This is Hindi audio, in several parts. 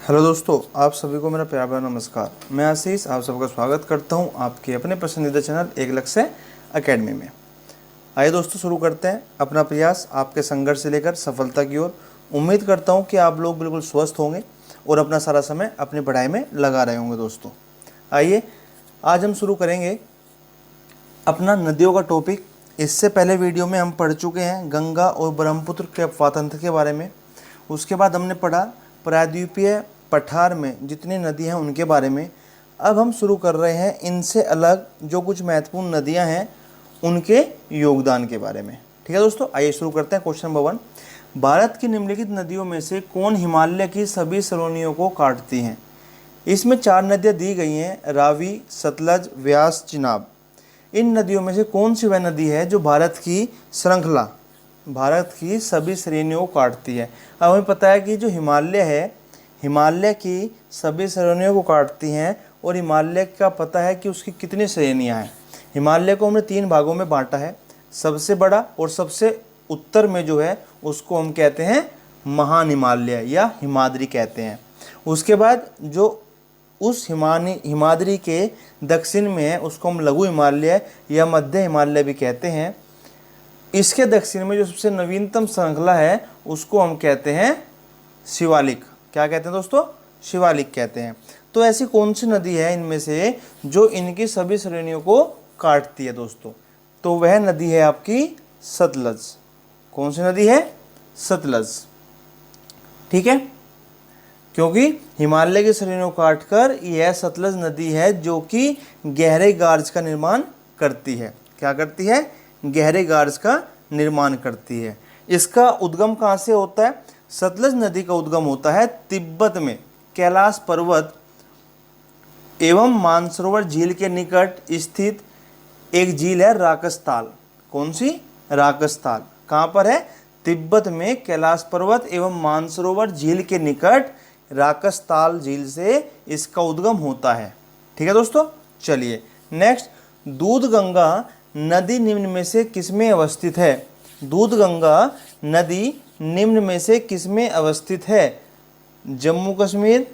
हेलो दोस्तों, आप सभी को मेरा प्यार भरा नमस्कार। मैं आशीष आप सबका स्वागत करता हूं आपके अपने पसंदीदा चैनल एक लक्ष्य एकेडमी में। आइए दोस्तों, शुरू करते हैं अपना प्रयास आपके संघर्ष से लेकर सफलता की ओर। उम्मीद करता हूं कि आप लोग बिल्कुल स्वस्थ होंगे और अपना सारा समय अपनी पढ़ाई में लगा रहे होंगे। दोस्तों आइए, आज हम शुरू करेंगे अपना नदियों का टॉपिक। इससे पहले वीडियो में हम पढ़ चुके हैं गंगा और ब्रह्मपुत्र के अपवातंत्र के बारे में। उसके बाद हमने पढ़ा प्रायद्वीपीय पठार में जितनी नदियां हैं उनके बारे में। अब हम शुरू कर रहे हैं इनसे अलग जो कुछ महत्वपूर्ण नदियां हैं उनके योगदान के बारे में। ठीक है दोस्तों, आइए शुरू करते हैं। क्वेश्चन नंबर 1, भारत की निम्नलिखित नदियों में से कौन हिमालय की सभी श्रेणियों को काटती हैं? इसमें 4 नदियाँ दी गई हैं, रावी, सतलज, व्यास, चिनाब। इन नदियों में से कौन सी वह नदी है जो भारत की श्रृंखला, भारत की सभी श्रेणियों को काटती है? अब हमें पता है कि जो हिमालय है, हिमालय की सभी श्रेणियों को काटती हैं और हिमालय का पता है कि उसकी कितनी श्रेणियां हैं। हिमालय को हमने 3 भागों में बांटा है। सबसे बड़ा और सबसे उत्तर में जो है उसको हम कहते हैं महान हिमालय या हिमाद्री कहते हैं। उसके बाद जो उस हिमाद्री के दक्षिण में है उसको हम लघु हिमालय या मध्य हिमालय भी कहते हैं। इसके दक्षिण में जो सबसे नवीनतम श्रृंखला है उसको हम कहते हैं शिवालिक। क्या कहते हैं दोस्तों? शिवालिक कहते हैं। तो ऐसी कौन सी नदी है इनमें से जो इनकी सभी श्रेणियों को काटती है दोस्तों? तो वह नदी है आपकी सतलज। कौन सी नदी है? सतलज। ठीक है, क्योंकि हिमालय की श्रेणियों को काटकर यह सतलज नदी है जो कि गहरे गार्ज का निर्माण करती है। क्या करती है? गहरे गार्ज का निर्माण करती है। इसका उद्गम कहाँ से होता है? सतलज नदी का उद्गम होता है तिब्बत में कैलाश पर्वत एवं मानसरोवर झील के निकट स्थित एक झील है राकसताल। कौन सी? राकसताल। कहाँ पर है? तिब्बत में कैलाश पर्वत एवं मानसरोवर झील के निकट राकसताल झील से इसका उद्गम होता है। ठीक है दोस्तों, चलिए नेक्स्ट, दूधगंगा नदी निम्न में से किसमें अवस्थित है? दूधगंगा नदी निम्न में से किसमें अवस्थित है? जम्मू कश्मीर,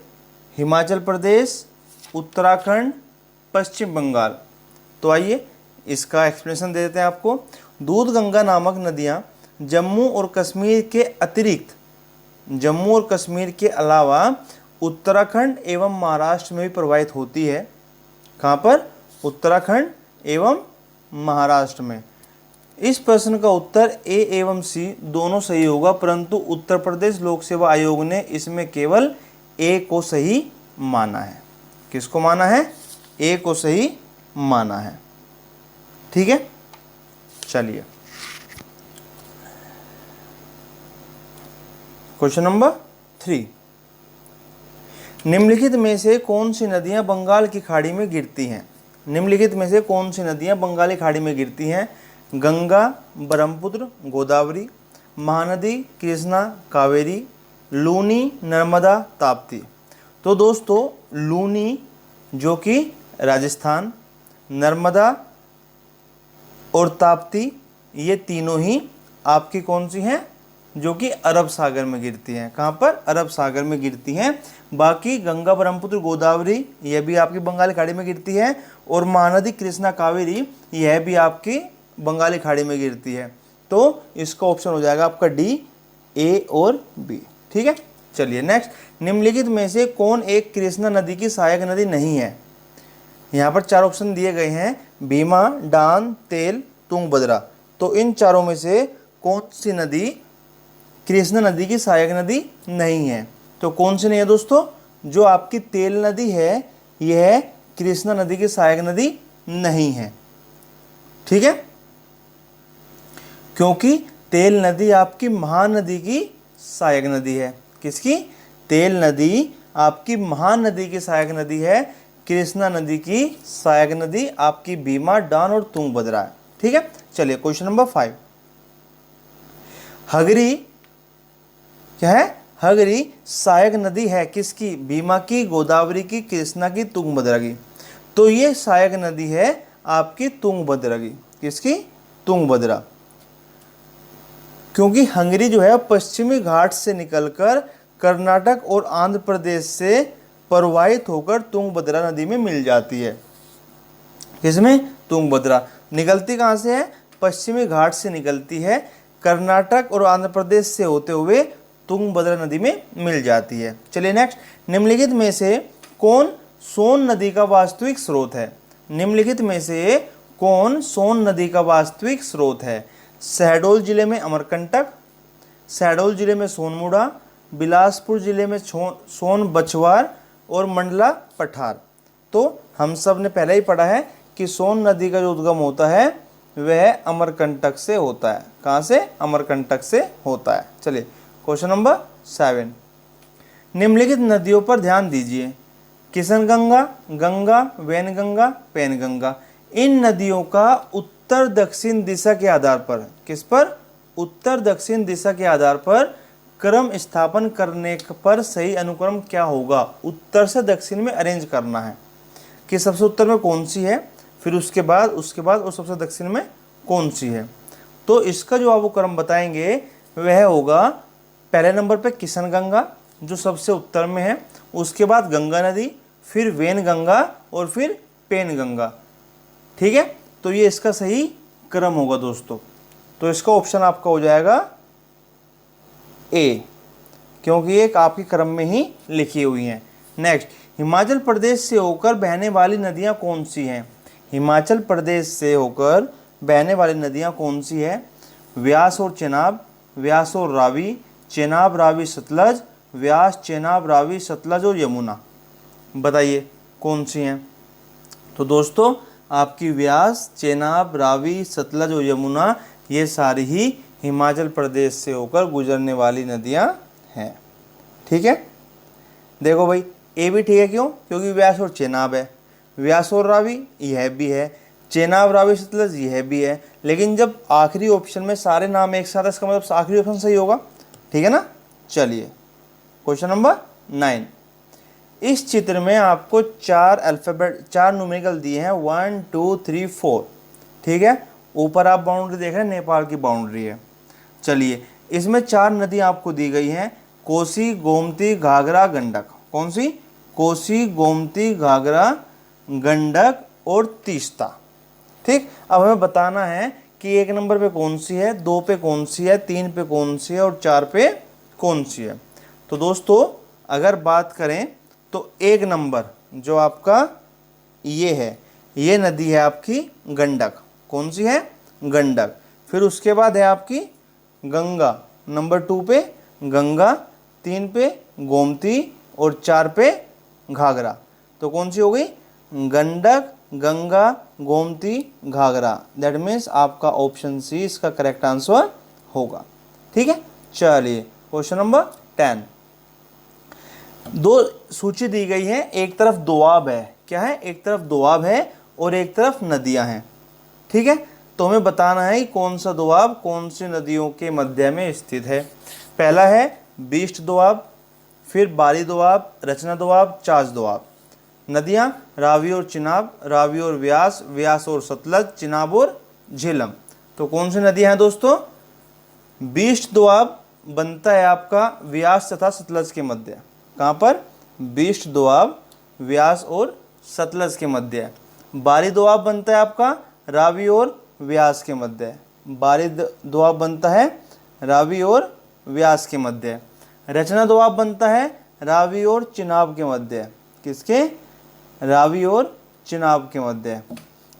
हिमाचल प्रदेश, उत्तराखंड, पश्चिम बंगाल। तो आइए इसका एक्सप्लेनेशन दे देते हैं आपको। दूधगंगा नामक नदियाँ जम्मू और कश्मीर के अतिरिक्त, जम्मू और कश्मीर के अलावा उत्तराखंड एवं महाराष्ट्र में भी प्रवाहित होती है। कहाँ पर? उत्तराखंड एवं महाराष्ट्र में। इस प्रश्न का उत्तर ए एवं सी दोनों सही होगा, परंतु उत्तर प्रदेश लोक सेवा आयोग ने इसमें केवल ए को सही माना है। किसको माना है? ए को सही माना है। ठीक है, चलिए क्वेश्चन नंबर 3, निम्नलिखित में से कौन सी नदियां बंगाल की खाड़ी में गिरती हैं? निम्नलिखित में से कौन सी नदियां बंगाल की खाड़ी में गिरती हैं? गंगा, ब्रह्मपुत्र, गोदावरी, महानदी कृष्णा, कावेरी, लूनी, नर्मदा, ताप्ती। तो दोस्तों लूनी जो कि राजस्थान, नर्मदा और ताप्ती ये तीनों ही आपकी कौन सी हैं? जो कि अरब सागर में गिरती हैं। कहाँ पर? अरब सागर में गिरती हैं। बाकी गंगा, ब्रह्मपुत्र, गोदावरी यह भी आपकी बंगाली खाड़ी में गिरती है और महानदी कृष्णा, कावेरी यह भी आपकी बंगाली खाड़ी में गिरती है। तो इसका ऑप्शन हो जाएगा आपका डी, ए और बी। ठीक है, चलिए नेक्स्ट, निम्नलिखित में से कौन एक कृष्णा नदी की सहायक नदी नहीं है? यहाँ पर 4 ऑप्शन दिए गए हैं, भीमा, डान, तेल, तुंगभद्रा। तो इन चारों में से कौन सी नदी कृष्णा नदी की सहायक नदी नहीं है? तो कौन सी नहीं है दोस्तों? जो आपकी तेल नदी है यह कृष्णा नदी की सहायक नदी नहीं है। ठीक है, क्योंकि तेल नदी आपकी महानदी की सहायक नदी है। किसकी? तेल नदी आपकी महानदी की सहायक नदी है। कृष्णा नदी की सहायक नदी आपकी भीमा, डान और तुंगभद्रा है। ठीक है, चलिए क्वेश्चन नंबर 5, हगरी क्या है? हगरी सहायक नदी है किसकी? भीमा की, गोदावरी की, कृष्णा की, तुंगभद्रा की। तो ये सहायक नदी है आपकी तुंगभद्रा की। किसकी? तुंगभद्रा। क्योंकि हंगरी जो है पश्चिमी घाट से निकलकर कर्नाटक और आंध्र प्रदेश से प्रवाहित होकर तुंगभद्रा नदी में मिल जाती है। किसमें? तुंगभद्रा। निकलती कहाँ से है? पश्चिमी घाट से निकलती है, कर्नाटक और आंध्र प्रदेश से होते हुए तुंगभद्रा नदी में मिल जाती है। चलिए नेक्स्ट, निम्नलिखित में से कौन सोन नदी का वास्तविक स्रोत है? निम्नलिखित में से कौन सोन नदी का वास्तविक स्रोत है? शहडोल जिले में अमरकंटक, शहडोल जिले में सोनमुड़ा, बिलासपुर जिले में सोन बछवार और मंडला पठार। तो हम सब ने पहले ही पढ़ा है कि सोन नदी का जो उद्गम होता है वह अमरकंटक से होता है। कहाँ से? अमरकंटक से होता है। चलिए क्वेश्चन नंबर 7, निम्नलिखित नदियों पर ध्यान दीजिए। किशनगंगा, गंगा, वैनगंगा, पैनगंगा। इन नदियों का उत्तर दक्षिण दिशा के आधार पर, किस पर? उत्तर दक्षिण दिशा के आधार पर क्रम स्थापन करने पर सही अनुक्रम क्या होगा? उत्तर से दक्षिण में अरेंज करना है कि सबसे उत्तर में कौन सी है, फिर उसके बाद और सबसे दक्षिण में कौन सी है। तो इसका जो आप क्रम बताएंगे वह होगा पहले नंबर पे किशनगंगा जो सबसे उत्तर में है, उसके बाद गंगा नदी, फिर वैनगंगा और फिर पैनगंगा। ठीक है, तो ये इसका सही क्रम होगा दोस्तों। तो इसका ऑप्शन आपका हो जाएगा ए, क्योंकि ये आपके क्रम में ही लिखी हुई हैं। नेक्स्ट, हिमाचल प्रदेश से होकर बहने वाली नदियां कौन सी हैं? हिमाचल प्रदेश से होकर बहने वाली नदियां कौन सी है? व्यास और चेनाब, व्यास और रावी, चेनाब रावी सतलज, व्यास चेनाब रावी सतलज और यमुना। बताइए कौन सी हैं? तो दोस्तों आपकी व्यास, चेनाब, रावी, सतलज और यमुना ये सारी ही हिमाचल प्रदेश से होकर गुजरने वाली नदियां हैं। ठीक है, देखो भाई ए भी ठीक है, क्यों? क्योंकि व्यास और चेनाब है, व्यास और रावी यह भी है, चेनाब रावी सतलज यह भी है। लेकिन जब आखिरी ऑप्शन में सारे नाम एक साथ, इसका मतलब आखिरी ऑप्शन सही होगा। ठीक है ना। चलिए क्वेश्चन नंबर 9, इस चित्र में आपको 4 न्यूमेरिकल दिए हैं 1 2 3 4। ठीक है, ऊपर आप बाउंड्री देख रहे हैं, नेपाल की बाउंड्री है। चलिए इसमें 4 नदी आपको दी गई हैं, कोसी, गोमती, घाघरा, गंडक। कौन सी? कोसी, गोमती, घाघरा, गंडक और तीस्ता। ठीक, अब हमें बताना है कि 1 नंबर पे कौन सी है, 2 पे कौन सी है, 3 पे कौन सी है और 4 पे कौन सी है। तो दोस्तों अगर बात करें तो 1 नंबर जो आपका ये है, ये नदी है आपकी गंडक। कौन सी है? गंडक। फिर उसके बाद है आपकी गंगा, नंबर 2 पे गंगा, 3 पे गोमती और 4 पे घाघरा। तो कौन सी हो गई? गंडक, गंगा, गोमती, घाघरा। दैट मीन्स आपका ऑप्शन सी इसका करेक्ट आंसर होगा। ठीक है, चलिए क्वेश्चन नंबर 10, 2 सूची दी गई है, एक तरफ दोआब है। क्या है? एक तरफ दोआब है और एक तरफ नदियां हैं। ठीक है, तो हमें बताना है कि कौन सा दोआब कौन सी नदियों के मध्य में स्थित है। पहला है बीस्ट दोआब, फिर बारी दोआब, रचना दोआब, चाच दोआब। नदियां रावी और चिनाब, रावी और व्यास, व्यास और सतलज, चिनाब और झेलम। तो कौन सी नदियां हैं दोस्तों? बीस्ट दोआब बनता है आपका व्यास तथा सतलज के मध्य। कहाँ पर? बीस्ट दोआब व्यास और सतलज के मध्य। बारी दोआब बनता है आपका रावी और व्यास के मध्य। बारी दोआब बनता है रावी और व्यास के मध्य। रचना दोआब बनता है रावी और चिनाब के मध्य। किसके? रावी और चिनाब के मध्य।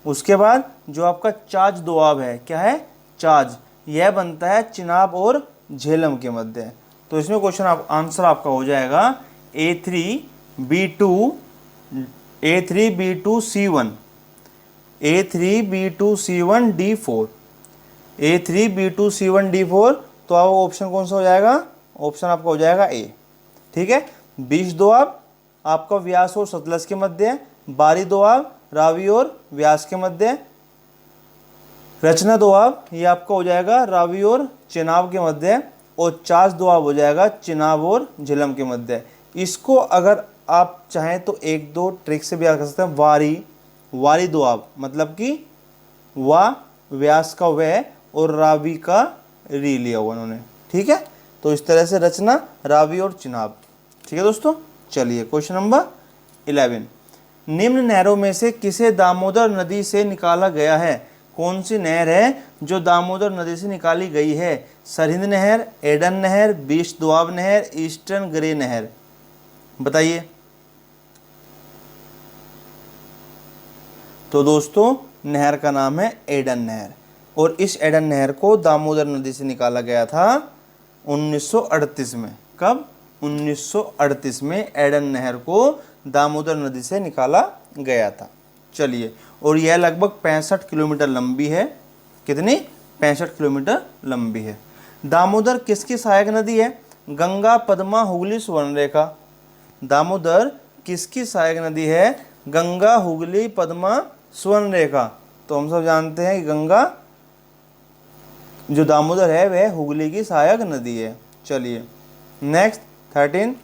उसके बाद जो आपका चाच दोआब है, क्या है? चाच, यह बनता है चिनाब और झेलम के मध्य। तो इसमें क्वेश्चन आंसर आपका हो जाएगा A3B2 A3B2C1 A3B2C1D4 A3B2C1D4। तो आप ऑप्शन कौन सा हो जाएगा? ऑप्शन आपका हो जाएगा ए। ठीक है, बीस दोआब आपका व्यास और सतलज के मध्य, बारी दोआब रावी और व्यास के मध्य, रचना दोआब ये आपका हो जाएगा रावी और चिनाब के मध्य, और चाच दोआब हो जाएगा चिनाब और झेलम के मध्य। इसको अगर आप चाहें तो 1-2 ट्रिक से भी याद कर सकते हैं। वारी दोआब मतलब कि व्यास का व और रावी का री लिया हुआ उन्होंने। ठीक है, तो इस तरह से रचना, रावी और चिनाब। ठीक है दोस्तों, चलिए क्वेश्चन नंबर 11। निम्न नहरों में से किसे दामोदर नदी से निकाला गया है? कौन सी नहर है जो दामोदर नदी से निकाली गई है? सरहिंद नहर, एडन नहर, बीस्ट दोआब नहर, ईस्टर्न ग्रे नहर, बताइए। तो दोस्तों नहर का नाम है एडन नहर, और इस एडन नहर को दामोदर नदी से निकाला गया था 1938 में। कब? 1938 में एडन नहर को दामोदर नदी से निकाला गया था। चलिए, और यह लगभग 65 किलोमीटर लंबी है। कितनी? 65 किलोमीटर लंबी है। दामोदर किसकी सहायक नदी है? गंगा, पद्मा, हुगली, सुवर्णरेखा। दामोदर किसकी सहायक नदी है? गंगा, हुगली, पद्मा, सुवर्णरेखा। तो हम सब जानते हैं कि गंगा जो दामोदर है वह हुगली की सहायक नदी है। चलिए नेक्स्ट 13।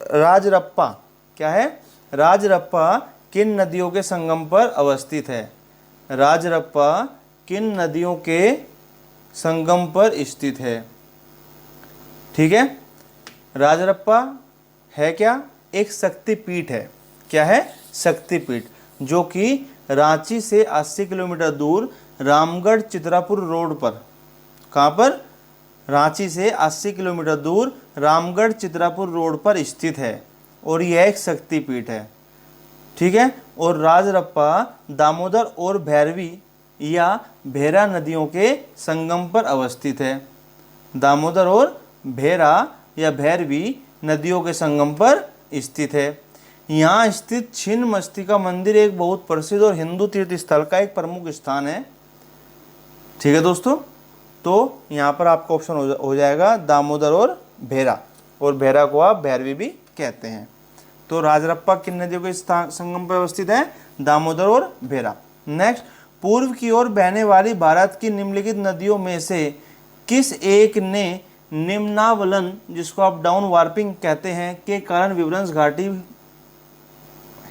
राजरप्पा क्या है? राजरप्पा किन नदियों के संगम पर अवस्थित है? राजरप्पा किन नदियों के संगम पर स्थित है? ठीक है, राजरप्पा है क्या? एक शक्तिपीठ है। क्या है? शक्तिपीठ, जो कि रांची से 80 किलोमीटर दूर रामगढ़ चित्रापुर रोड पर, कहाँ पर? रांची से 80 किलोमीटर दूर रामगढ़ चित्रापुर रोड पर स्थित है, और यह एक शक्तिपीठ है। ठीक है, और राजरप्पा दामोदर और भैरवी या भेरा नदियों के संगम पर अवस्थित है। दामोदर और भेरा या भैरवी नदियों के संगम पर स्थित है। यहाँ स्थित छिन्नमस्तिका मंदिर एक बहुत प्रसिद्ध और हिंदू तीर्थ स्थल का एक प्रमुख स्थान है। ठीक है दोस्तों, तो यहाँ पर आपका ऑप्शन हो जाएगा दामोदर और भेरा, और भेरा को आप भैरवी भी कहते हैं। तो राजरप्पा किन नदियों के संगम पर अवस्थित है? दामोदर और भेरा। नेक्स्ट, पूर्व की ओर बहने वाली भारत की निम्नलिखित नदियों में से किस एक ने निम्नावलन, जिसको आप डाउन वार्पिंग कहते हैं, के कारण विभ्रंश घाटी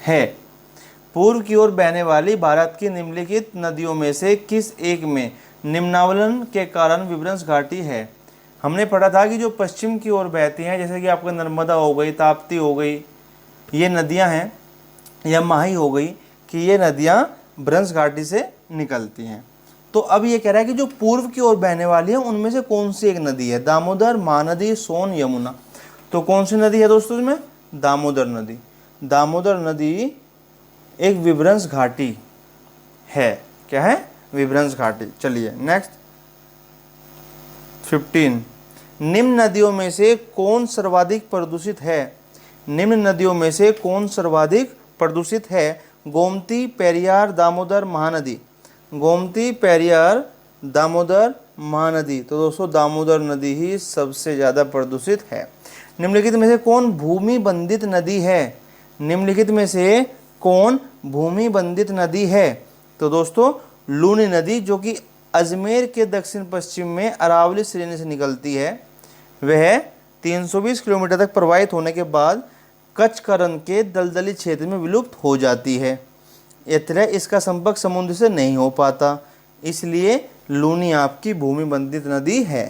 है? पूर्व की ओर बहने वाली भारत की निम्नलिखित नदियों में से किस एक में निम्नावलन के कारण विभ्रंश घाटी है? हमने पढ़ा था कि जो पश्चिम की ओर बहती हैं, जैसे कि आपका नर्मदा हो गई, ताप्ती हो गई, ये नदियां हैं, या माही हो गई, कि ये नदियां भ्रंश घाटी से निकलती हैं। तो अब ये कह रहा है कि जो पूर्व की ओर बहने वाली है उनमें से कौन सी एक नदी है? दामोदर, महानदी, सोन, यमुना। तो कौन सी नदी है दोस्तों इसमें? दामोदर नदी। दामोदर नदी एक विभ्रंश घाटी है। क्या है? विभ्रंश घाटी। चलिए नेक्स्ट 15। निम्न नदियों में से कौन सर्वाधिक प्रदूषित है? निम्न नदियों में से कौन सर्वाधिक प्रदूषित है? गोमती, पेरियार, दामोदर, महानदी। गोमती, पेरियार, दामोदर, महानदी। तो दोस्तों दामोदर नदी ही सबसे ज़्यादा प्रदूषित है। निम्नलिखित में से कौन भूमि बंधित नदी है? निम्नलिखित में से कौन भूमि बंधित नदी है? तो दोस्तों लूनी नदी, जो कि अजमेर के दक्षिण पश्चिम में अरावली श्रेणी से निकलती है, वह 320 किलोमीटर तक प्रवाहित होने के बाद कच्छ का रन के दलदली क्षेत्र में विलुप्त हो जाती है। इतने इसका संपर्क समुद्र से नहीं हो पाता, इसलिए लूनी आपकी भूमि बंधित नदी है।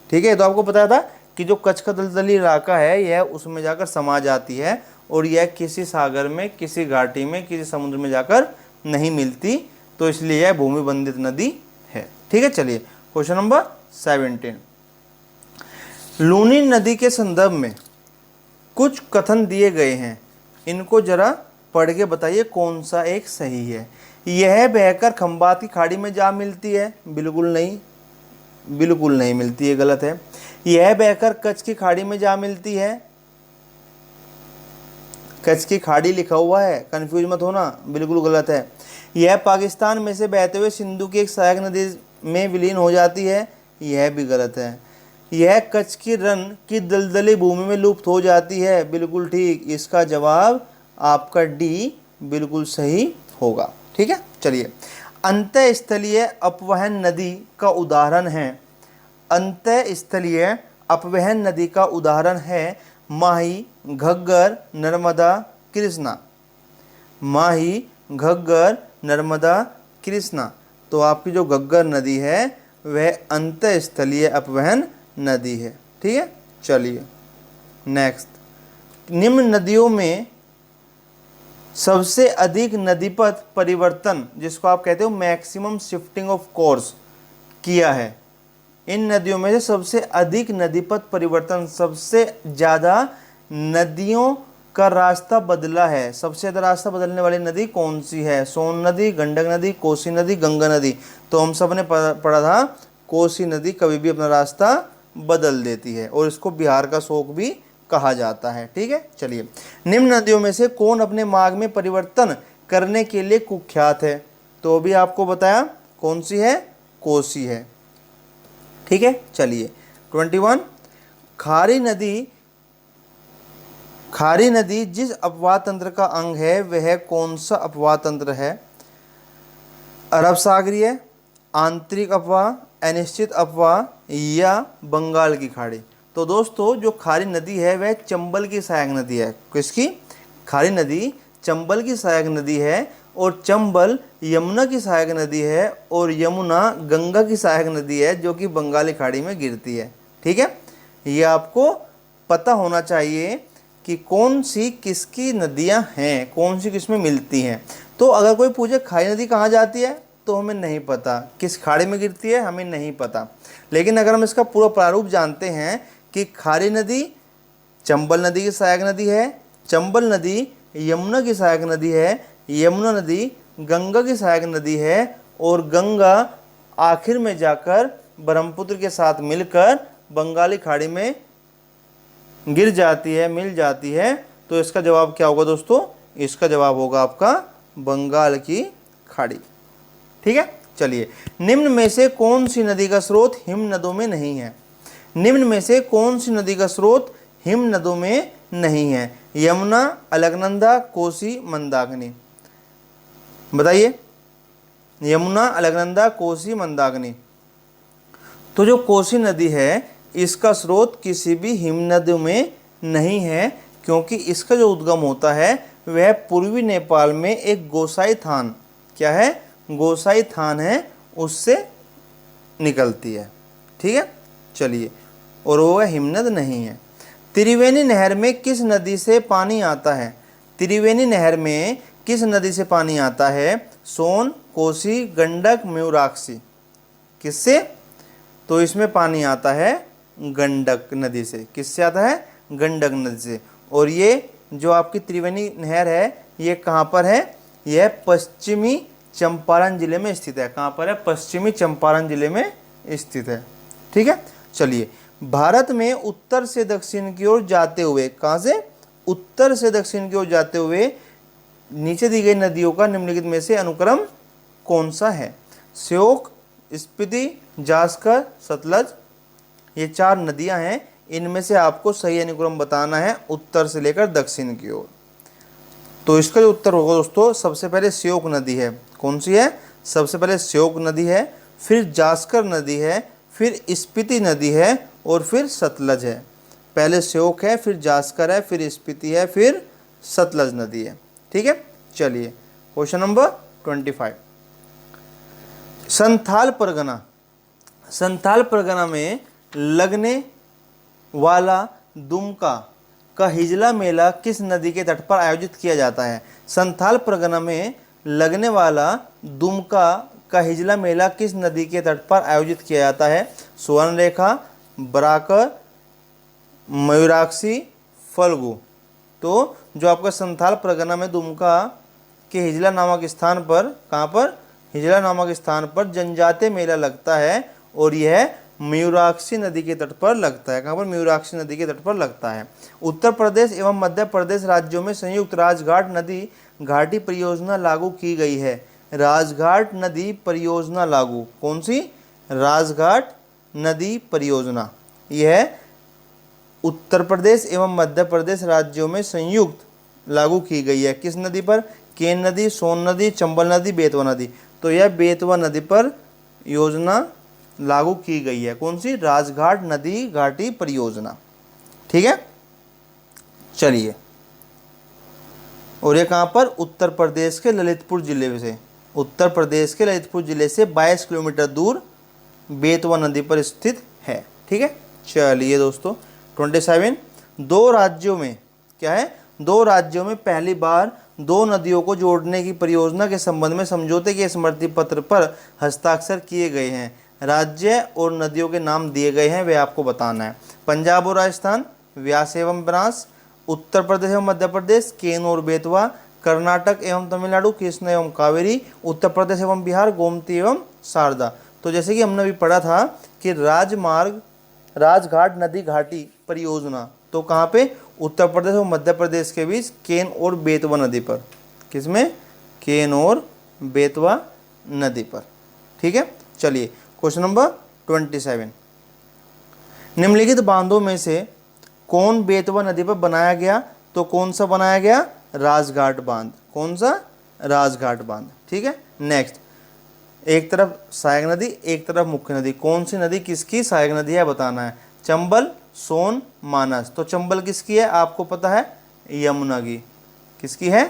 ठीक है, तो आपको पता था कि जो कच्छ का दलदली इलाका है यह उसमें जाकर समा जाती है, और यह किसी सागर में, किसी घाटी में, किसी समुद्र में जाकर नहीं मिलती, तो इसलिए यह भूमि बंधित नदी है। ठीक है, चलिए क्वेश्चन नंबर 17। लूनी नदी के संदर्भ में कुछ कथन दिए गए हैं, इनको जरा पढ़ के बताइए कौन सा एक सही है। यह बहकर खंबात की खाड़ी में जा मिलती है? बिल्कुल नहीं, बिल्कुल नहीं मिलती है, गलत है। यह बहकर कच्छ की खाड़ी में जा मिलती है? कच्छ की खाड़ी लिखा हुआ है, कंफ्यूज मत होना, बिल्कुल गलत है। यह पाकिस्तान में से बहते हुए सिंधु की एक सहायक नदी में विलीन हो जाती है? यह भी गलत है। यह कच्छ की रन की दलदली भूमि में लुप्त हो जाती है? बिल्कुल ठीक, इसका जवाब आपका डी बिल्कुल सही होगा। ठीक है, चलिए अंतःस्थलीय अपवहन नदी का उदाहरण है। अंतःस्थलीय अपवहन नदी का उदाहरण है माही, घग्गर, नर्मदा, कृष्णा। माही, घग्गर, नर्मदा, कृष्णा। तो आपकी जो घग्गर नदी है वह अंतःस्थलीय अपवहन नदी है। ठीक है, चलिए नेक्स्ट, निम्न नदियों में सबसे अधिक नदीपथ परिवर्तन, जिसको आप कहते हो मैक्सिमम शिफ्टिंग ऑफ कोर्स, किया है। इन नदियों में से सबसे अधिक नदीपथ परिवर्तन, सबसे ज़्यादा नदियों का रास्ता बदला है। सबसे ज़्यादा रास्ता बदलने वाली नदी कौन सी है? सोन नदी, गंडक नदी, कोसी नदी, गंगा नदी। तो हम सब ने पढ़ा था कोसी नदी कभी भी अपना रास्ता बदल देती है और इसको बिहार का शोक भी कहा जाता है। ठीक है, चलिए, निम्न नदियों में से कौन अपने मार्ग में परिवर्तन करने के लिए कुख्यात है? तो अभी आपको बताया कौन सी है, कोसी है। ठीक है, चलिए 21, खारी नदी जिस अपवाह तंत्र का अंग है वह कौन सा अपवाह तंत्र है? अरब सागरीय, आंतरिक अपवाह, अनिश्चित अपवाह या बंगाल की खाड़ी? तो दोस्तों जो खारी नदी है वह चंबल की सहायक नदी है। किसकी? खारी नदी चंबल की सहायक नदी है और चंबल यमुना की सहायक नदी है और यमुना गंगा की सहायक नदी है जो कि बंगाली खाड़ी में गिरती है। ठीक है, ये आपको पता होना चाहिए कि कौन सी किसकी नदियां हैं, कौन सी किस में मिलती हैं। तो अगर कोई पूछे खारी नदी कहाँ जाती है तो हमें नहीं पता, किस खाड़ी में गिरती है हमें नहीं पता। लेकिन अगर हम इसका पूरा प्रारूप जानते हैं कि खारी नदी चंबल नदी की सहायक नदी है, चंबल नदी यमुना की सहायक नदी है, यमुना नदी गंगा की सहायक नदी है और गंगा आखिर में जाकर ब्रह्मपुत्र के साथ मिलकर बंगाली खाड़ी में गिर जाती है, मिल जाती है। तो इसका जवाब क्या होगा दोस्तों? इसका जवाब होगा आपका बंगाल की खाड़ी। ठीक है, चलिए, निम्न में से कौन सी नदी का स्रोत हिम नदों में नहीं है? निम्न में से कौन सी नदी का स्रोत हिम नदों में नहीं है? यमुना, अलकनंदा, कोसी, मंदाकिनी? बताइए, यमुना, अलकनंदा, कोसी, मंदाकिनी? तो जो कोसी नदी है इसका स्रोत किसी भी हिम नदियों में नहीं है, क्योंकि इसका जो उद्गम होता है वह पूर्वी नेपाल में एक गोसाई थान, क्या है? गोसाई थान है, उससे निकलती है। ठीक है, चलिए, और वो हिमनद नहीं है। त्रिवेणी नहर में किस नदी से पानी आता है? त्रिवेणी नहर में किस नदी से पानी आता है? सोन, कोसी, गंडक, मयूराक्षी? किससे? तो इसमें पानी आता है गंडक नदी से। किससे आता है? गंडक नदी से। और ये जो आपकी त्रिवेणी नहर है ये कहाँ पर है? यह पश्चिमी चंपारण जिले में स्थित है। कहाँ पर है? पश्चिमी चंपारण जिले में स्थित है। ठीक है, चलिए, भारत में उत्तर से दक्षिण की ओर जाते हुए, कहाँ से? उत्तर से दक्षिण की ओर जाते हुए नीचे दी गई नदियों का निम्नलिखित में से अनुक्रम कौन सा है? श्योक, स्पीति, जास्कर, सतलज? ये 4 नदियां हैं, इनमें से आपको सही अनुक्रम बताना है उत्तर से लेकर दक्षिण की ओर। तो इसका जो उत्तर होगा दोस्तों, सबसे पहले श्योक नदी है। कौन सी है? सबसे पहले श्योक नदी है, फिर जास्कर नदी है, फिर स्पीति नदी है और फिर सतलज है। पहले श्योक है, फिर जास्कर है, फिर स्पीति है, फिर सतलज नदी है। ठीक है, चलिए क्वेश्चन नंबर 25, संथाल परगना। संथाल परगना में लगने वाला दुमका का हिजला मेला किस नदी के तट पर आयोजित किया जाता है? संथाल परगना में लगने वाला दुमका का हिजला मेला किस नदी के तट पर आयोजित किया जाता है? सुवर्णरेखा, बराकर, मयूराक्षी, फल्गु? तो जो आपका संथाल परगना में दुमका के हिजला नामक स्थान पर, कहाँ पर? हिजला नामक स्थान पर जनजातीय मेला लगता है और यह मयूराक्षी नदी के तट पर लगता है। कहाँ पर? मयूराक्षी नदी के तट पर लगता है। उत्तर प्रदेश एवं मध्य प्रदेश राज्यों में संयुक्त राजघाट नदी घाटी परियोजना लागू की गई है। राजघाट नदी परियोजना लागू, कौन सी? राजघाट नदी परियोजना। यह उत्तर प्रदेश एवं मध्य प्रदेश राज्यों में संयुक्त लागू की गई है। किस नदी पर? केन नदी, सोन नदी, चंबल नदी, बेतवा नदी? तो यह बेतवा नदी पर योजना लागू की गई है। कौन सी? राजघाट नदी घाटी परियोजना। ठीक है, चलिए, और ये कहाँ पर? उत्तर प्रदेश के ललितपुर जिले से, उत्तर प्रदेश के ललितपुर जिले से 22 किलोमीटर दूर बेतवा नदी पर स्थित है। ठीक है, चलिए दोस्तों 27, दो राज्यों में क्या है, दो राज्यों में पहली बार दो नदियों को जोड़ने की परियोजना के संबंध में समझौते के स्मृति पत्र पर हस्ताक्षर किए गए हैं। राज्य और नदियों के नाम दिए गए हैं, वे आपको बताना है। पंजाब और राजस्थान व्यास एवं बनास, उत्तर प्रदेश एवं मध्य प्रदेश केन और बेतवा, कर्नाटक एवं तमिलनाडु कृष्ण एवं कावेरी, उत्तर प्रदेश एवं बिहार गोमती एवं शारदा। तो जैसे कि हमने अभी पढ़ा था कि राजमार्ग राजघाट नदी घाटी परियोजना तो कहाँ पे, उत्तर प्रदेश और मध्य प्रदेश के बीच केन और बेतवा नदी पर। किसमें, केन और बेतवा नदी पर। ठीक है, चलिए क्वेश्चन नंबर 27, निम्नलिखित बांधों में से कौन बेतवा नदी पर बनाया गया, तो कौन सा बनाया गया, राजघाट बांध। कौन सा, राजघाट बांध। ठीक है, नेक्स्ट, एक तरफ सहायक नदी एक तरफ मुख्य नदी, कौन सी नदी किसकी सहायक नदी है बताना है। चंबल, सोन, मानस। तो चंबल किसकी है आपको पता है, यमुना की। किसकी है,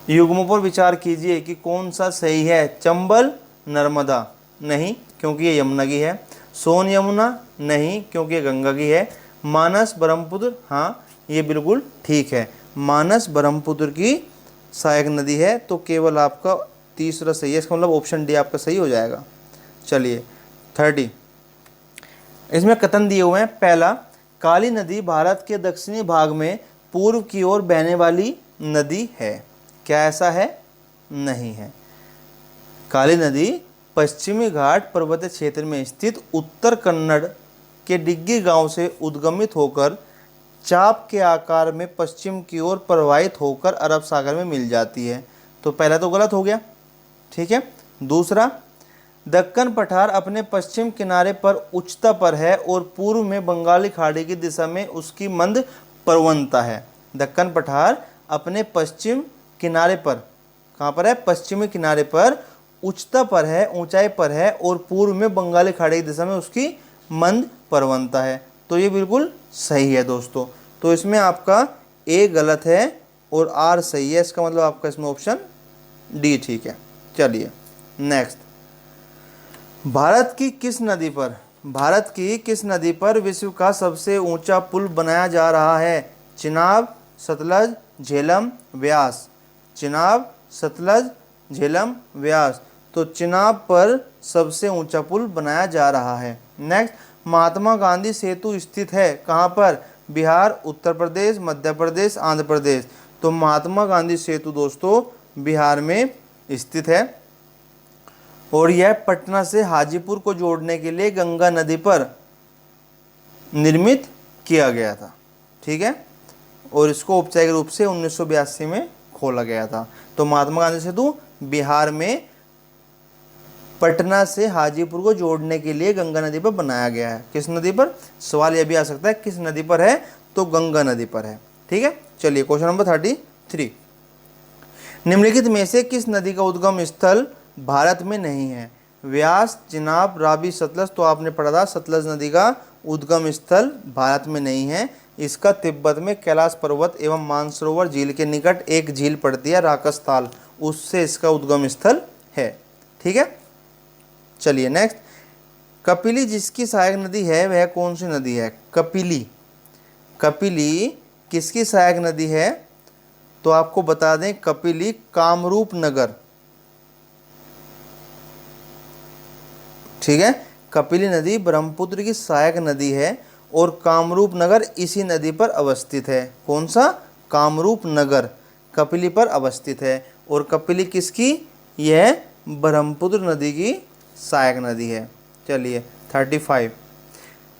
युग्मों पर विचार कीजिए कि कौन सा सही है। चंबल नर्मदा, नहीं क्योंकि ये यमुना की है। सोन यमुना, नहीं क्योंकि ये गंगा की है। मानस ब्रह्मपुत्र, हाँ ये बिल्कुल ठीक है, मानस ब्रह्मपुत्र की सहायक नदी है। तो केवल आपका तीसरा सही है, इसका मतलब ऑप्शन डी आपका सही हो जाएगा। चलिए 30, इसमें कथन दिए हुए हैं। पहला, काली नदी भारत के दक्षिणी भाग में पूर्व की ओर बहने वाली नदी है। क्या ऐसा है, नहीं है। काली नदी पश्चिमी घाट पर्वतीय क्षेत्र में स्थित उत्तर कन्नड़ के डिग्गी गांव से उद्गमित होकर चाप के आकार में पश्चिम की ओर प्रवाहित होकर अरब सागर में मिल जाती है। तो पहला तो गलत हो गया। ठीक है, दूसरा, दक्कन पठार अपने पश्चिम किनारे पर उच्चता पर है और पूर्व में बंगाली खाड़ी की दिशा में उसकी मंद प्रवणता है। दक्कन पठार अपने पश्चिम किनारे पर, कहाँ पर है, पश्चिमी किनारे पर उच्चता पर है, ऊंचाई पर है और पूर्व में बंगाली खाड़ी की दिशा में उसकी मंद प्रवणता है। तो ये बिल्कुल सही है दोस्तों। तो इसमें आपका ए गलत है और आर सही है, इसका मतलब आपका इसमें ऑप्शन डी ठीक है। चलिए नेक्स्ट, भारत की किस नदी पर विश्व का सबसे ऊंचा पुल बनाया जा रहा है। चिनाब, सतलज, झेलम, व्यास। चिनाब, सतलज, झेलम, व्यास। तो चिनाब पर सबसे ऊंचा पुल बनाया जा रहा है। नेक्स्ट, महात्मा गांधी सेतु स्थित है कहाँ पर, बिहार, उत्तर प्रदेश, मध्य प्रदेश, आंध्र प्रदेश। तो महात्मा गांधी सेतु दोस्तों बिहार में स्थित है और यह पटना से हाजीपुर को जोड़ने के लिए गंगा नदी पर निर्मित किया गया था। ठीक है, और इसको औपचारिक रूप से 1982 में खोला गया था। तो महात्मा गांधी सेतु बिहार में पटना से हाजीपुर को जोड़ने के लिए गंगा नदी पर बनाया गया है। किस नदी पर, सवाल यह भी आ सकता है किस नदी पर है, तो गंगा नदी पर है। ठीक है, चलिए क्वेश्चन नंबर 33, निम्नलिखित में से किस नदी का उद्गम स्थल भारत में नहीं है। व्यास, चिनाब, रावी, सतलज। तो आपने पढ़ा था सतलज नदी का उद्गम स्थल भारत में नहीं है, इसका तिब्बत में कैलाश पर्वत एवं मानसरोवर झील के निकट एक झील पड़ती है राकसताल, उससे इसका उद्गम स्थल है। ठीक है, चलिए नेक्स्ट, कपिली जिसकी सहायक नदी है वह कौन सी नदी है। कपिली किसकी सहायक नदी है, तो आपको बता दें कपिली कामरूप नगर। ठीक है, कपिली नदी ब्रह्मपुत्र की सहायक नदी है और कामरूप नगर इसी नदी पर अवस्थित है। कौन सा, कामरूप नगर कपिली पर अवस्थित है। और कपिली किसकी, यह ब्रह्मपुत्र नदी की सहायक नदी है। चलिए 35,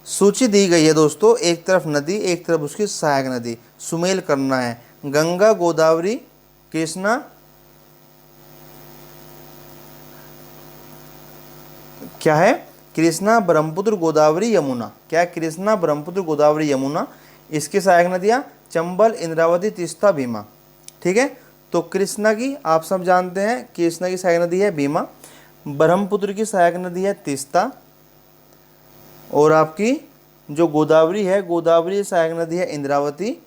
सूची दी गई है दोस्तों, एक तरफ नदी एक तरफ उसकी सहायक नदी, सुमेल करना है। गंगा, गोदावरी, कृष्णा, क्या है, कृष्णा, ब्रह्मपुत्र, गोदावरी, यमुना। क्या है, कृष्णा, ब्रह्मपुत्र, गोदावरी, यमुना। इसकी सहायक नदियाँ चंबल, इंद्रावती, तीस्ता, भीमा। ठीक है, तो कृष्णा की आप सब जानते हैं, कृष्णा की सहायक नदी है भीमा, ब्रह्मपुत्र की सहायक नदी है तीस्ता और आपकी जो गोदावरी है, गोदावरी की सहायक नदी है इंद्रावती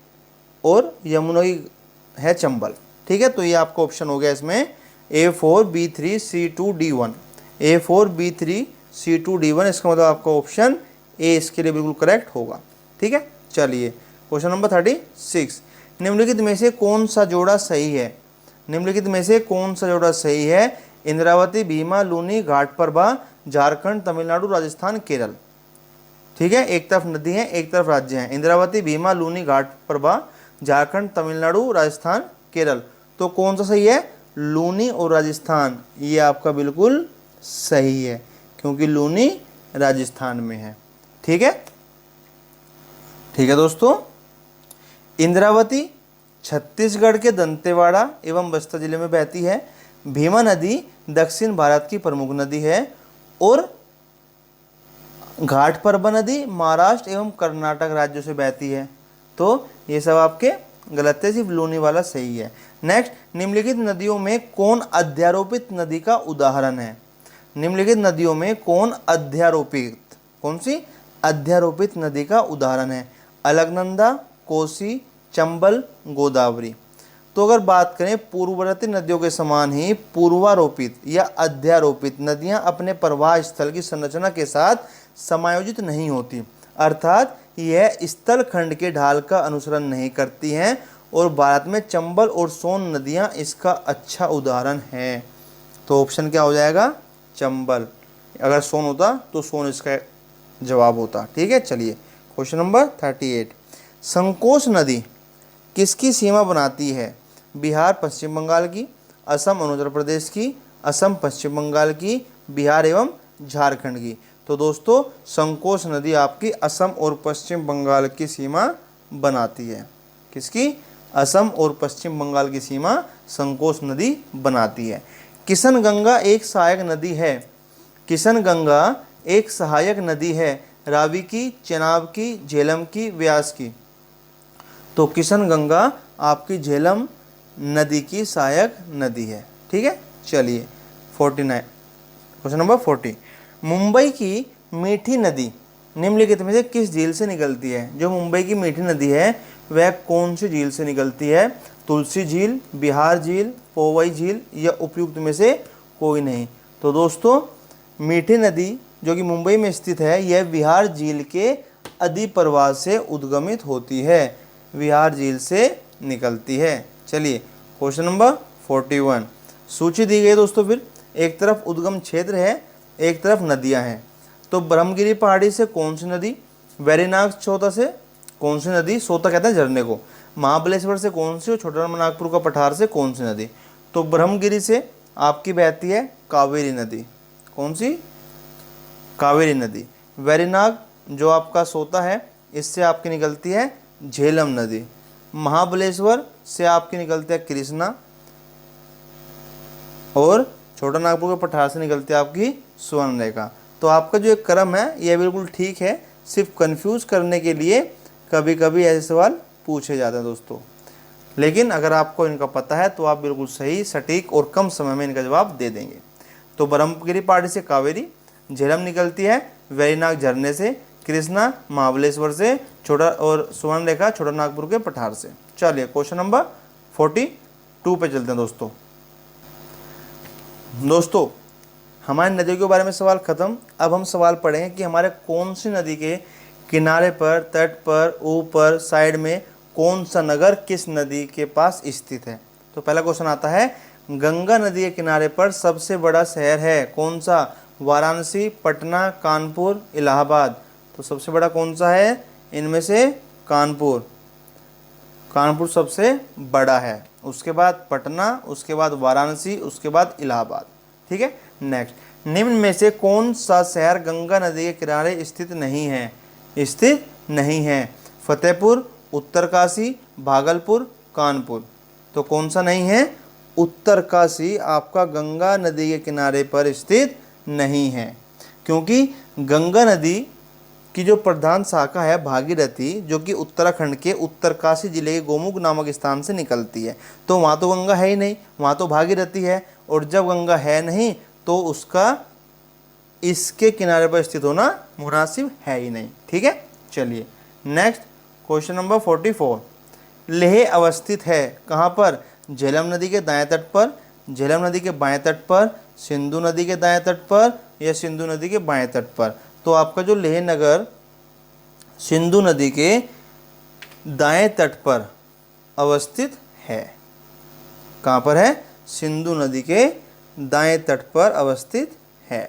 और यमुना की है चंबल। ठीक है, तो ये आपका ऑप्शन हो गया इसमें A4, B3, C2, D1। A4, B3, C2D1, इसका मतलब आपका ऑप्शन ए इसके लिए बिल्कुल करेक्ट होगा। ठीक है, चलिए क्वेश्चन नंबर 36, निम्नलिखित में से कौन सा जोड़ा सही है? निम्नलिखित में से कौन सा जोड़ा सही है? इंद्रावती, भीमा, लूनी, घाटप्रभा, झारखंड, तमिलनाडु, राजस्थान, केरल। ठीक है, एक तरफ नदी है, एक तरफ राज्य है। इंद्रावती, भीमा, लूनी, घाटप्रभा, झारखंड, तमिलनाडु, राजस्थान, केरल। तो कौन सा सही है? लूनी और राजस्थान, ये आपका बिल्कुल सही है, क्योंकि लूनी राजस्थान में है। ठीक है, ठीक है दोस्तों। इंद्रावती छत्तीसगढ़ के दंतेवाड़ा एवं बस्तर जिले में बहती है। भीमा नदी दक्षिण भारत की प्रमुख नदी है। और घाटप्रभा नदी महाराष्ट्र एवं कर्नाटक राज्यों से बहती है। तो ये सब आपके गलत है, सिर्फ लूनी वाला सही है। नेक्स्ट, निम्नलिखित नदियों में कौन अध्यारोपित नदी का उदाहरण है? निम्नलिखित नदियों में कौन अध्यारोपित, कौन सी अध्यारोपित नदी का उदाहरण है? अलकनंदा, कोसी, चंबल, गोदावरी। तो अगर बात करें पूर्ववर्ती नदियों के समान ही पूर्वारोपित या अध्यारोपित नदियां अपने प्रवाह स्थल की संरचना के साथ समायोजित नहीं होती, अर्थात यह स्थल खंड के ढाल का अनुसरण नहीं करती हैं। और भारत में चंबल और सोन नदियां इसका अच्छा उदाहरण है। तो ऑप्शन क्या हो जाएगा? चंबल। अगर सोन होता तो सोन इसका जवाब होता। ठीक है, चलिए क्वेश्चन नंबर 38, संकोच नदी किसकी सीमा बनाती है? बिहार, पश्चिम बंगाल की, असम, अरुणाचल प्रदेश की, असम, पश्चिम बंगाल की, बिहार एवं झारखंड की। तो दोस्तों संकोच नदी आपकी असम और पश्चिम बंगाल की सीमा बनाती है। किसकी? असम और पश्चिम बंगाल की सीमा संकोच नदी बनाती है। किशन गंगा एक सहायक नदी है। किशन गंगा एक सहायक नदी है, रावी की, चेनाब की, झेलम की, व्यास की। तो किशन गंगा आपकी झेलम नदी की सहायक नदी है। ठीक है, चलिए 49, क्वेश्चन नंबर 40, मुंबई की मीठी नदी निम्नलिखित में से किस झील से निकलती है? जो मुंबई की मीठी नदी है वह कौन सी झील से निकलती है? तुलसी झील, बिहार झील, पोवई झील या उपयुक्त में से कोई नहीं। तो दोस्तों मीठी नदी जो कि मुंबई में स्थित है, यह विहार झील के अधिप्रवाह से उद्गमित होती है, विहार झील से निकलती है। चलिए क्वेश्चन नंबर 41, सूची दी गई दोस्तों। फिर एक तरफ उद्गम क्षेत्र है, एक तरफ नदियां हैं। तो ब्रह्मगिरी पहाड़ी से कौन सी नदी? वेरीनाग सोता से कौन सी नदी? सोता कहते हैं झरने को। महाबलेश्वर से कौन सी? और छोटा नागपुर का पठार से कौन सी नदी? तो ब्रह्मगिरी से आपकी बहती है कावेरी नदी। कौन सी? कावेरी नदी। वेरीनाग जो आपका सोता है, इससे आपकी निकलती है झेलम नदी। महाबलेश्वर से आपकी निकलती है कृष्णा। और छोटा नागपुर के पठार से निकलती है आपकी स्वर्णरेखा। तो आपका जो एक क्रम है यह बिल्कुल ठीक है, सिर्फ कंफ्यूज करने के लिए कभी कभी ऐसे सवाल पूछे जाते हैं दोस्तों। लेकिन अगर आपको इनका पता है तो आप बिल्कुल सही, सटीक और कम समय में इनका जवाब दे देंगे। तो ब्रह्मगिरी पहाड़ी से कावेरी, झेलम निकलती है वेरीनाग झरने से, कृष्णा महाबलेश्वर से, छोटा और स्वर्णरेखा छोटा नागपुर के पठार से। चलिए क्वेश्चन नंबर 42 पे चलते हैं दोस्तों। दोस्तों हमारी नदियों के बारे में सवाल खत्म। अब हम सवाल पढ़ेंगे कि हमारे कौन सी नदी के किनारे पर, तट पर, ऊपर, साइड में कौन सा नगर किस नदी के पास स्थित है। तो पहला क्वेश्चन आता है, गंगा नदी के किनारे पर सबसे बड़ा शहर है कौन सा? वाराणसी, पटना, कानपुर, इलाहाबाद। तो सबसे बड़ा कौन सा है इनमें से? कानपुर। कानपुर सबसे बड़ा है, उसके बाद पटना, उसके बाद वाराणसी, उसके बाद इलाहाबाद। ठीक है, नेक्स्ट, निम्न में से कौन सा शहर गंगा नदी के किनारे स्थित नहीं है? स्थित नहीं है, फतेहपुर, उत्तरकाशी, भागलपुर, कानपुर। तो कौन सा नहीं है? उत्तरकाशी आपका गंगा नदी के किनारे पर स्थित नहीं है, क्योंकि गंगा नदी की जो प्रधान शाखा है भागीरथी, जो कि उत्तराखंड के उत्तरकाशी जिले के गोमुख नामक स्थान से निकलती है। तो वहाँ तो गंगा है ही नहीं, वहाँ तो भागीरथी है। और जब गंगा है नहीं तो उसका इसके किनारे पर स्थित होना मुनासिब है ही नहीं। ठीक है, चलिए नेक्स्ट क्वेश्चन नंबर 44, लेह अवस्थित है कहाँ पर? झेलम नदी के दाएं तट पर, झेलम नदी के बाएं तट पर, सिंधु नदी के दाएं तट पर, या सिंधु नदी के बाएं तट पर। तो आपका जो लेह नगर सिंधु नदी के दाएं तट पर अवस्थित है। कहाँ पर है? सिंधु नदी के दाएं तट पर अवस्थित है।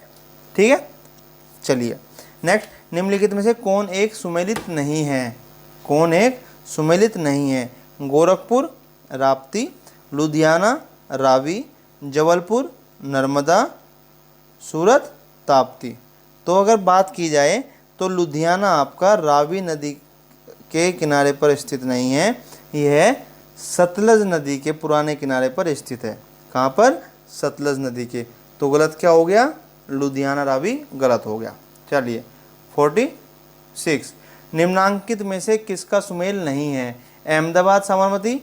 ठीक है, चलिए नेक्स्ट, निम्नलिखित में से कौन एक सुमेलित नहीं है? कौन एक सुमेलित नहीं है? गोरखपुर, राप्ती, लुधियाना, रावी, जबलपुर, नर्मदा, सूरत, ताप्ती। तो अगर बात की जाए तो लुधियाना आपका रावी नदी के किनारे पर स्थित नहीं है, यह सतलज नदी के पुराने किनारे पर स्थित है। कहाँ पर? सतलज नदी के। तो गलत क्या हो गया? लुधियाना रावी गलत हो गया। चलिए 46, निम्नांकित में से किसका सुमेल नहीं है? अहमदाबाद साबरमती,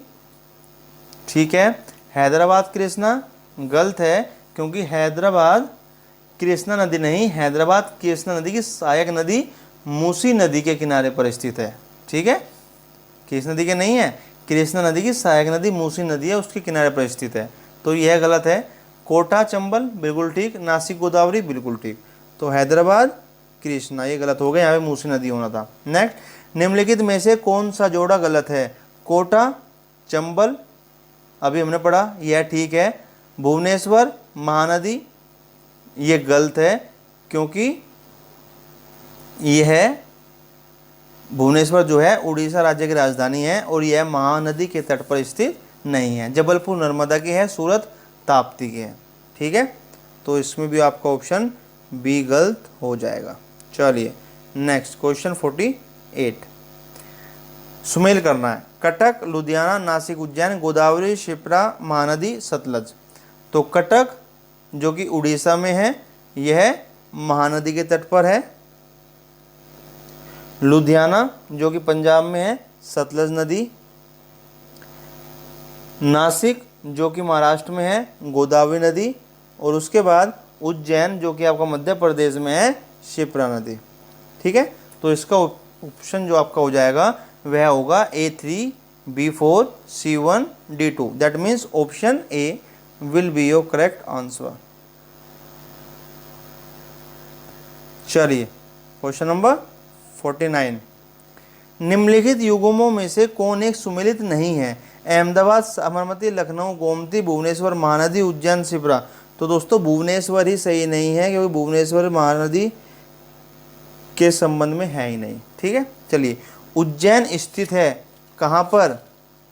ठीक है। हैदराबाद कृष्णा, गलत है, क्योंकि हैदराबाद कृष्णा नदी नहीं, हैदराबाद कृष्णा नदी की सहायक नदी मूसी नदी के किनारे पर स्थित है। ठीक है, कृष्णा नदी के नहीं है, कृष्णा नदी की सहायक नदी मूसी नदी है, उसके किनारे पर स्थित है। तो यह गलत है। कोटा चंबल बिल्कुल ठीक, नासिक गोदावरी बिल्कुल ठीक। तो हैदराबाद कृष्णा ये गलत हो गया, यहाँ पे मूसी नदी होना था। नेक्स्ट, निम्नलिखित में से कौन सा जोड़ा गलत है? कोटा चंबल अभी हमने पढ़ा, यह ठीक है। भुवनेश्वर महानदी ये गलत है, क्योंकि यह भुवनेश्वर जो है उड़ीसा राज्य की राजधानी है और यह महानदी के तट पर स्थित नहीं है। जबलपुर नर्मदा की है, सूरत ताप्ती की है। ठीक है, तो इसमें भी आपका ऑप्शन बी गलत हो जाएगा। चलिए नेक्स्ट क्वेश्चन 48, सुमेल करना है। कटक, लुधियाना, नासिक, उज्जैन, गोदावरी, शिप्रा, महानदी, सतलज। तो कटक जो कि उड़ीसा में है, यह महानदी के तट पर है। लुधियाना जो कि पंजाब में है, सतलज नदी। नासिक जो कि महाराष्ट्र में है, गोदावरी नदी। और उसके बाद उज्जैन जो कि आपका मध्य प्रदेश में है, शिप्रा नदी। ठीक है, तो इसका ऑप्शन जो आपका हो जाएगा वह होगा A3, B4, C1, D2। That means option A will be your correct answer. चलिए क्वेश्चन नंबर 49, निम्नलिखित युग्मों में से कौन एक सुमेलित नहीं है? अहमदाबाद, साबरमती, लखनऊ, गोमती, भुवनेश्वर, महानदी, उज्जैन, शिप्रा। तो दोस्तों भुवनेश्वर ही सही नहीं है, क्योंकि भुवनेश्वर महानदी के संबंध में है ही नहीं। ठीक है, चलिए उज्जैन स्थित है कहाँ पर?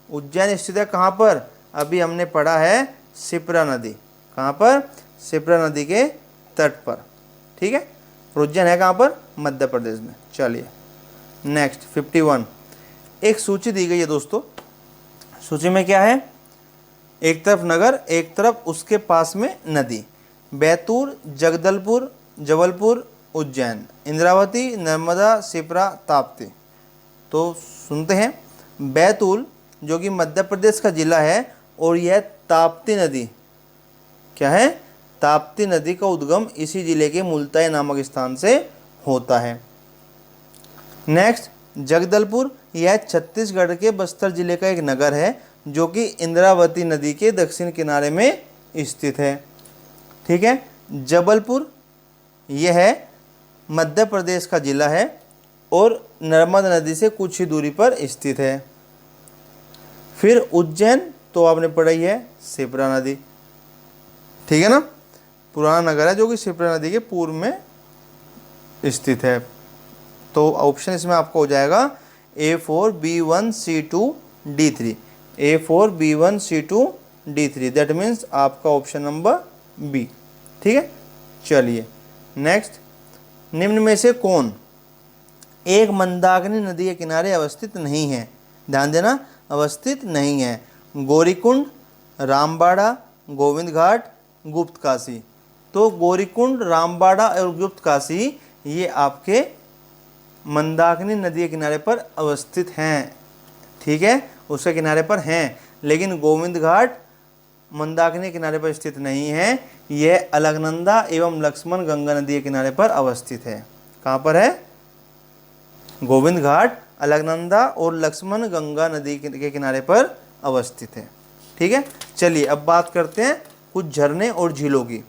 उज्जैन स्थित है कहाँ पर? अभी हमने पढ़ा है शिप्रा नदी। कहाँ पर? शिप्रा नदी के तट पर। ठीक है, उज्जैन है कहाँ पर? मध्य प्रदेश में। चलिए नेक्स्ट 51, एक सूची दी गई है दोस्तों। सूची में क्या है? एक तरफ नगर, एक तरफ उसके पास में नदी। बैतूल, जगदलपुर, जबलपुर, उज्जैन, इंद्रावती, नर्मदा, शिप्रा, ताप्ती। तो सुनते हैं, बैतूल जो कि मध्य प्रदेश का जिला है और यह ताप्ती नदी, क्या है? ताप्ती नदी का उद्गम इसी जिले के मुल्ताई नामक स्थान से होता है। नेक्स्ट, जगदलपुर, यह छत्तीसगढ़ के बस्तर जिले का एक नगर है जो कि इंद्रावती नदी के दक्षिण किनारे में स्थित है। ठीक है, जबलपुर यह मध्य प्रदेश का जिला है और नर्मदा नदी से कुछ ही दूरी पर स्थित है। फिर उज्जैन तो आपने पढ़ी है, शिप्रा नदी। ठीक है ना, पुराना नगर है जो कि शिप्रा नदी के पूर्व में स्थित है। तो ऑप्शन इसमें आपको हो जाएगा A4, B1, C2, D3। A4, B1, C2, D3। That means आपका ऑप्शन नंबर बी। ठीक है, चलिए नेक्स्ट, निम्न में से कौन एक मंदाकिनी नदी के किनारे अवस्थित नहीं है? ध्यान देना, अवस्थित नहीं है। गौरीकुंड, रामबाड़ा, गोविंद घाट, गुप्त काशी। तो गौरीकुंड, रामबाड़ा और गुप्त काशी ये आपके मंदाकिनी नदी के किनारे पर अवस्थित हैं। ठीक है, उसके किनारे पर हैं, लेकिन गोविंद घाट मंदाकिनी किनारे पर स्थित नहीं है। यह अलकनंदा एवं लक्ष्मण गंगा नदी के किनारे पर अवस्थित है। कहाँ पर है? गोविंद घाट, अलकनंदा और लक्ष्मण गंगा नदी के किनारे पर अवस्थित है। ठीक है, चलिए अब बात करते हैं कुछ झरने और झीलों की।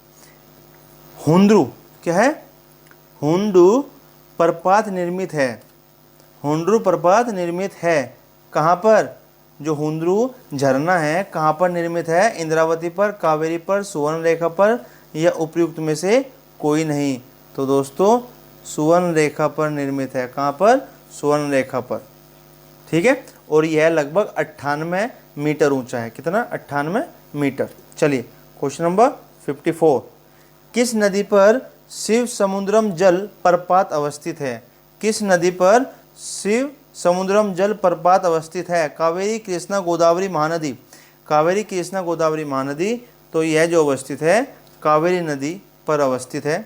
हुंद्रू क्या है, हुंडू प्रपात निर्मित है। हुंडरू प्रपात निर्मित है कहाँ पर, जो हुंडरू झरना है कहाँ पर निर्मित है, इंद्रावती पर, कावेरी पर, सुवर्ण रेखा पर, या उपयुक्त में से कोई नहीं। तो दोस्तों सुवर्ण रेखा पर निर्मित है। कहाँ पर, सुवर्ण रेखा पर। ठीक है, और यह लगभग 98 मीटर ऊंचा है। कितना, 98 मीटर। चलिए क्वेश्चन नंबर 54, किस नदी पर शिव समुद्रम जल प्रपात अवस्थित है। किस नदी पर शिव समुद्रम जल प्रपात अवस्थित है। कावेरी, कृष्णा, गोदावरी, महानदी। कावेरी, कृष्णा, गोदावरी, महानदी। तो यह जो अवस्थित है कावेरी नदी पर अवस्थित है।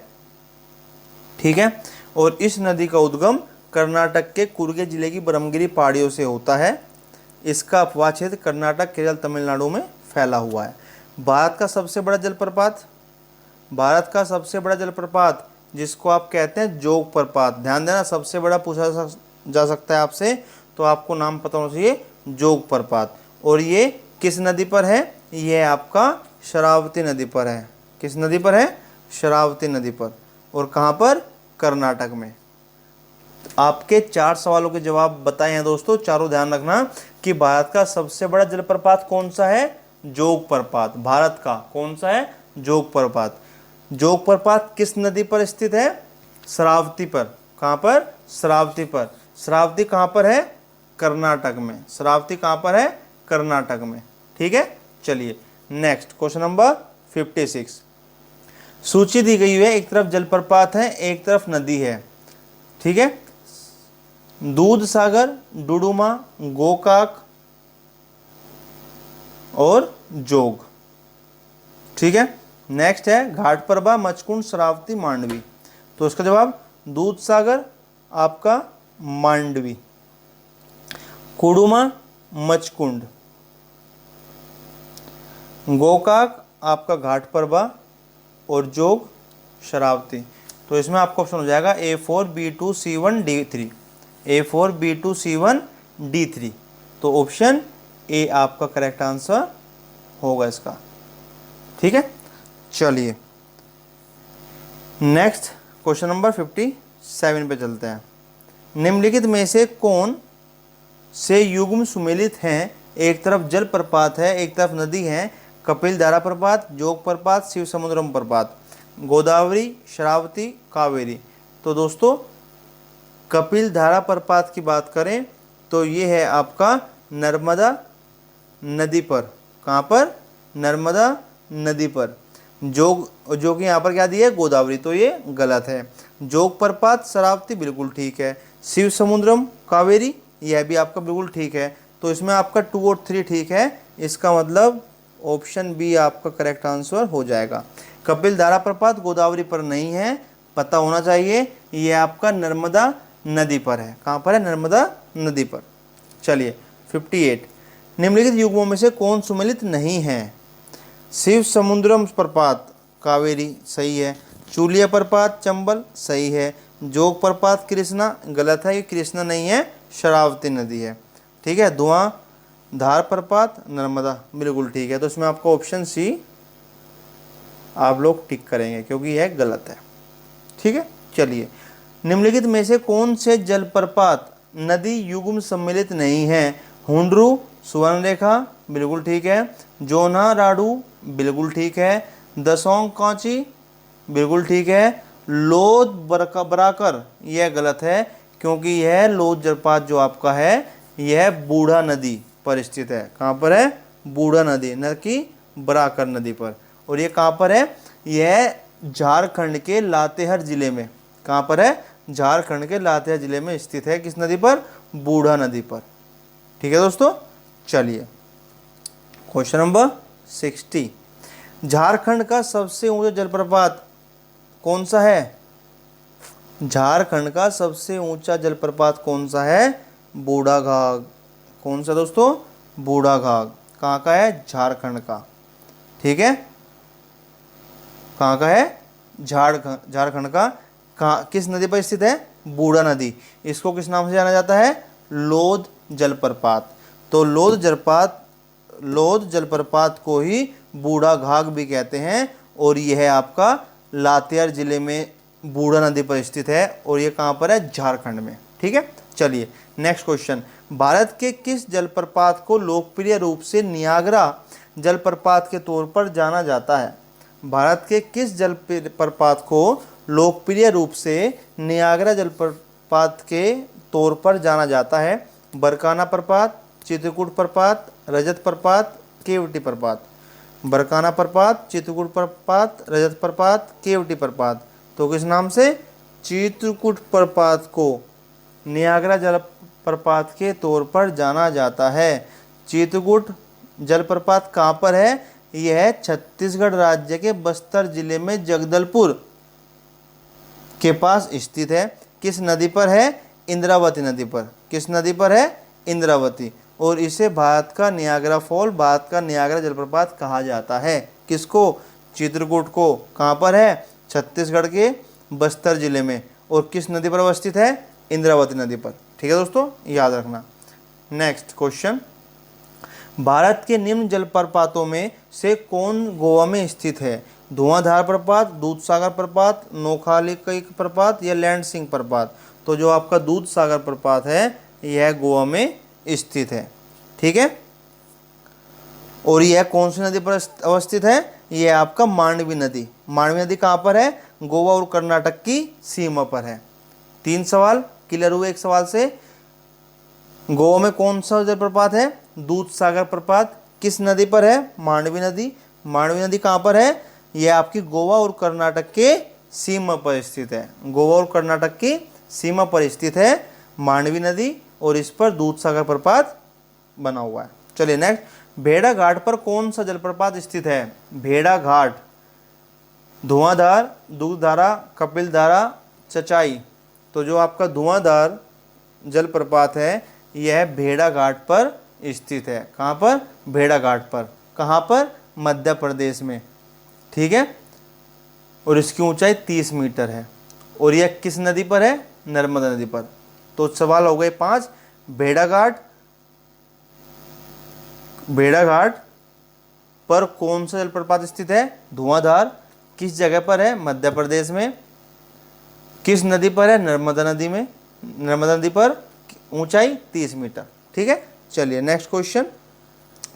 ठीक है, और इस नदी का उद्गम कर्नाटक के कुर्गे जिले की ब्रह्मगिरी पहाड़ियों से होता है। इसका अपवाह क्षेत्र कर्नाटक, केरल, तमिलनाडु में फैला हुआ है। भारत का सबसे बड़ा जलप्रपात, भारत का सबसे बड़ा जलप्रपात जिसको आप कहते हैं जोग प्रपात। ध्यान देना, सबसे बड़ा पूछा जा सकता है आपसे, तो आपको नाम पता होना चाहिए, जोग प्रपात। और ये किस नदी पर है, ये आपका शरावती नदी पर है। किस नदी पर है, शरावती नदी पर। और कहाँ पर, कर्नाटक में। आपके 4 सवालों के जवाब बताए हैं दोस्तों, चारों ध्यान रखना कि भारत का सबसे बड़ा जलप्रपात कौन सा है, जोग प्रपात। भारत का कौन सा है, जोग प्रपात। जोग प्रपात किस नदी पर स्थित है, शरावती पर। कहाँ पर, शरावती पर। शरावती कहाँ पर है, कर्नाटक में। शरावती कहाँ पर है, कर्नाटक में। ठीक है, चलिए नेक्स्ट क्वेश्चन नंबर 56। सूची दी गई है, एक तरफ जलप्रपात है, एक तरफ नदी है। ठीक है, दूध सागर, डुडुमा, गोकाक और जोग। ठीक है, नेक्स्ट है घाटप्रभा, मचकुंड, शरावती, मांडवी। तो इसका जवाब दूध सागर आपका मांडवी, कुडुमा मचकुंड, गोकाक आपका घाटप्रभा और जोग शरावती। तो इसमें आपका ऑप्शन हो जाएगा A4 B2 C1 D3, A4 B2 C1 D3। तो ऑप्शन ए आपका करेक्ट आंसर होगा इसका। ठीक है, चलिए नेक्स्ट क्वेश्चन नंबर 57 पे चलते हैं। निम्नलिखित में से कौन से युग्म सुमेलित हैं, एक तरफ जल प्रपात है, एक तरफ नदी है। कपिल धारा प्रपात, जोग प्रपात, शिव समुद्रम प्रपात। गोदावरी, शरावती, कावेरी। तो दोस्तों कपिल धारा प्रपात की बात करें तो ये है आपका नर्मदा नदी पर। कहाँ पर, नर्मदा नदी पर। जो कि यहाँ पर क्या दिया है, गोदावरी, तो ये गलत है। जोग प्रपात शरावती बिल्कुल ठीक है। शिव समुद्रम कावेरी, यह भी आपका बिल्कुल ठीक है। तो इसमें आपका 2 और 3 ठीक है। इसका मतलब ऑप्शन बी आपका करेक्ट आंसर हो जाएगा। कपिल धारा प्रपात गोदावरी पर नहीं है, पता होना चाहिए। ये आपका नर्मदा नदी पर है। कहाँ पर है, नर्मदा नदी पर। चलिए 58, निम्नलिखित युग्मों में से कौन सुमेलित नहीं है। शिव समुद्रम प्रपात कावेरी सही है। चूलिया प्रपात चंबल सही है। जोग प्रपात कृष्णा गलत है, ये कृष्णा नहीं है, शरावती नदी है। ठीक है, धुआं धार प्रपात नर्मदा बिल्कुल ठीक है। तो इसमें आपका ऑप्शन सी आप लोग टिक करेंगे क्योंकि यह गलत है। ठीक है, चलिए निम्नलिखित में से कौन से जलप्रपात नदी युग्म सम्मिलित नहीं है। हुंडरू सुवर्ण रेखा बिल्कुल ठीक है। जोना राडू बिल्कुल ठीक है। दसोंग कांची बिल्कुल ठीक है। लोध बराकर यह गलत है क्योंकि यह लोध जलप्रपात जो आपका है यह बूढ़ा नदी पर स्थित है। कहाँ पर है, बूढ़ा नदी, न कि बराकर नदी पर। और ये कहाँ पर है, यह झारखंड के लातेहार जिले में। कहाँ पर है, झारखंड के लातेहार जिले में स्थित है। किस नदी पर, बूढ़ा नदी पर। ठीक है दोस्तों, चलिए क्वेश्चन नंबर 60, झारखंड का सबसे ऊंचा जलप्रपात कौन सा है। झारखंड का सबसे ऊंचा जलप्रपात कौन सा है, बूढ़ा घाघ। कौन सा दोस्तों, बूढ़ा घाघ। कहाँ का है, झारखंड का। ठीक है, कहाँ का है, झारखंड का। कहाँ, किस नदी पर स्थित है, बूढ़ा नदी। इसको किस नाम से जाना जाता है, लोध जलप्रपात। तो लोध जलप्रपात को ही बूढ़ा घाघ भी कहते हैं। और यह आपका लातेहार जिले में बूढ़ा नदी पर स्थित है और ये कहाँ पर है, झारखंड में। ठीक है, चलिए नेक्स्ट क्वेश्चन। भारत के किस जलप्रपात को लोकप्रिय रूप से नियाग्रा जलप्रपात के तौर पर जाना जाता है? भारत के किस जलप्रपात को लोकप्रिय रूप से नियाग्रा जलप्रपात के तौर पर जाना जाता है? बरकाना प्रपात, चित्रकूट प्रपात, रजत प्रपात, केवटी प्रपात। बरकाना प्रपात, चित्रकूट प्रपात, रजत प्रपात, केवटी प्रपात। तो किस नाम से? चित्रकूट प्रपात को नियाग्रा जलप्रपात के तौर पर जाना जाता है। चित्रकूट जलप्रपात कहाँ पर है? यह छत्तीसगढ़ राज्य के बस्तर जिले में जगदलपुर के पास स्थित है। किस नदी पर है? इंद्रावती नदी पर। किस नदी पर है? इंद्रावती। और इसे भारत का नियाग्रा फॉल, भारत का नियाग्रा जलप्रपात कहा जाता है। किसको? चित्रकूट को। कहाँ पर है? छत्तीसगढ़ के बस्तर जिले में। और किस नदी पर अवस्थित है? इंद्रावती नदी पर। ठीक है दोस्तों, याद रखना। Next question. भारत के निम्न जलप्रपातों में से कौन गोवा में स्थित है? धुआंधार प्रपात, दूधसागर प्रपात, नोखालिकई प्रपात या लैंड सिंह प्रपात। तो जो आपका दूधसागर प्रपात है यह गोवा में स्थित है। ठीक है, और यह कौन सी नदी पर अवस्थित है? यह आपका मांडवी नदी। मांडवी नदी कहाँ पर है? गोवा और कर्नाटक की सीमा पर है। 3 सवाल क्लियर हुए एक सवाल से। गोवा में कौन सा जलप्रपात है? दूधसागर प्रपात। किस नदी पर है? मांडवी नदी। मांडवी नदी कहाँ पर है? यह आपकी गोवा और कर्नाटक के सीमा पर स्थित है। गोवा और कर्नाटक की सीमा पर स्थित है मांडवी नदी, और इस पर दूधसागर प्रपात बना हुआ है। चलिए नेक्स्ट। भेड़ा घाट पर कौन सा जलप्रपात स्थित है? भेड़ा घाट, धुआंधार, दूधधारा, कपिलधारा, चचाई। तो जो आपका धुआंधार जलप्रपात है यह भेड़ा घाट पर स्थित है। कहाँ पर? भेड़ा घाट पर। कहाँ पर? मध्य प्रदेश में। ठीक है, और इसकी ऊंचाई 30 मीटर है। और यह किस नदी पर है? नर्मदा नदी पर। तो सवाल हो गए 5। भेड़ा घाट, भेड़ा घाट पर कौन सा जलप्रपात स्थित है? धुआंधार। किस जगह पर है? मध्य प्रदेश में। किस नदी पर है? नर्मदा नदी में। नर्मदा नदी पर। ऊंचाई 30 मीटर। ठीक है, चलिए नेक्स्ट क्वेश्चन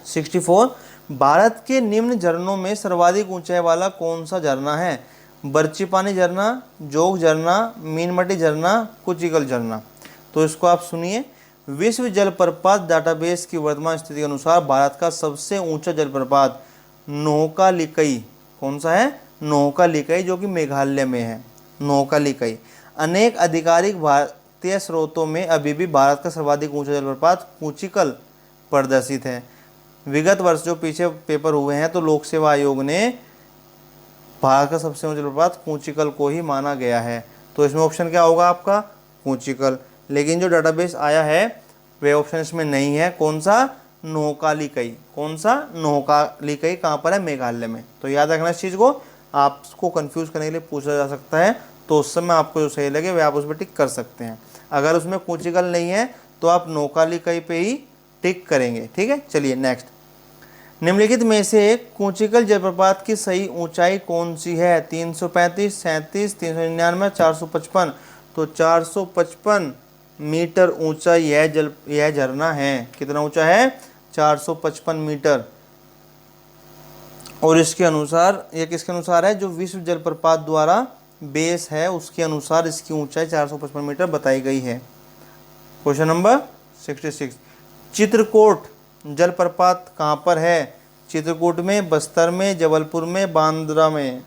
64। भारत के निम्न झरनों में सर्वाधिक ऊंचाई वाला कौन सा झरना है? बर्चीपानी झरना, जोग झरना, मीनमटी झरना, कुचिकल झरना। तो इसको आप सुनिए। विश्व जलप्रपात डाटाबेस की वर्तमान स्थिति के अनुसार भारत का सबसे ऊंचा जलप्रपात नोकालिकई कौन सा है? नोकालिकई, जो कि मेघालय में है। नोकालिकई। अनेक आधिकारिक भारतीय स्रोतों में अभी भी भारत का सर्वाधिक ऊंचा जलप्रपात कुचिकल प्रदर्शित है। विगत वर्ष जो पीछे पेपर हुए हैं तो लोक सेवा आयोग ने भारत का सबसे ऊंचा जलप्रपात कुचिकल को ही माना गया है। तो इसमें ऑप्शन क्या होगा आपका? कुचिकल। लेकिन जो डाटाबेस आया है वह ऑप्शन इसमें नहीं है। कौन सा? नोकालिकई। कौन सा? नोकालिकई। कहाँ पर है? मेघालय में। तो याद रखना इस चीज़ को। आपको कंफ्यूज करने के लिए पूछा जा सकता है, तो उस समय आपको जो सही लगे वह आप उस पर टिक कर सकते हैं। अगर उसमें कुचिकल नहीं है तो आप नोकालिकई पे ही टिक करेंगे। ठीक है, चलिए नेक्स्ट। निम्नलिखित में से कुचिकल जलप्रपात की सही ऊंचाई कौन सी है? 335, 37, 399, 455। तो 455 मीटर ऊंचा यह झरना है। कितना ऊंचा है? 455 मीटर। और इसके अनुसार, यह किसके अनुसार है? जो विश्व जलप्रपात द्वारा बेस है उसके अनुसार इसकी ऊंचाई 455 मीटर बताई गई है। Question number 66। चित्रकूट जलप्रपात कहाँ पर है? चित्रकूट में, बस्तर में, जबलपुर में, बांद्रा में।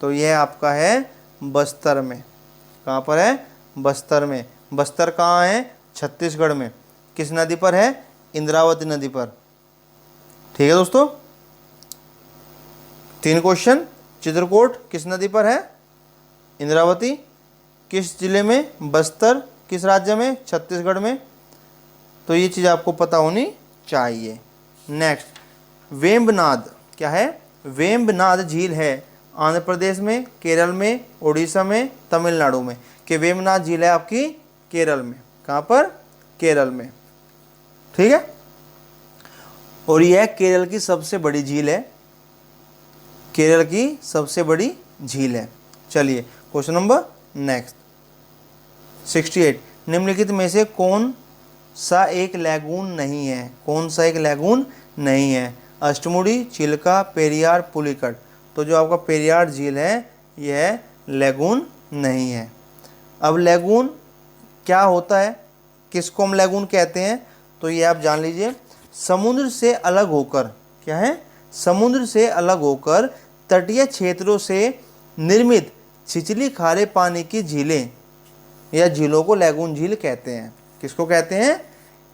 तो यह आपका है बस्तर में। कहाँ पर है? बस्तर में। बस्तर कहाँ है? छत्तीसगढ़ में। किस नदी पर है? इंद्रावती नदी पर। ठीक है दोस्तों, 3 क्वेश्चन। चित्रकूट किस नदी पर है? इंद्रावती। किस जिले में? बस्तर। किस राज्य में? छत्तीसगढ़ में। तो ये चीज़ आपको पता होनी चाहिए। नेक्स्ट, वेम्बनाद क्या है? वेम्बनाद झील है आंध्र प्रदेश में, केरल में, उड़ीसा में, तमिलनाडु में। कि वेम्बनाद झील है आपकी केरल में। कहाँ पर? केरल में। ठीक है, और यह केरल की सबसे बड़ी झील है। केरल की सबसे बड़ी झील है। चलिए क्वेश्चन नंबर नेक्स्ट 68, निम्नलिखित में से कौन सा एक लैगून नहीं है? कौन सा एक लैगून नहीं है? अष्टमुड़ी, चिल्का, पेरियार, पुलिकट। तो जो आपका पेरियार झील है यह लैगून नहीं है। अब लैगून क्या होता है, किसको हम लैगून कहते हैं? तो ये आप जान लीजिए, समुद्र से अलग होकर, क्या है, समुद्र से अलग होकर तटीय क्षेत्रों से निर्मित छिछली खारे पानी की झीलें या झीलों को लैगून झील कहते हैं। किसको कहते हैं?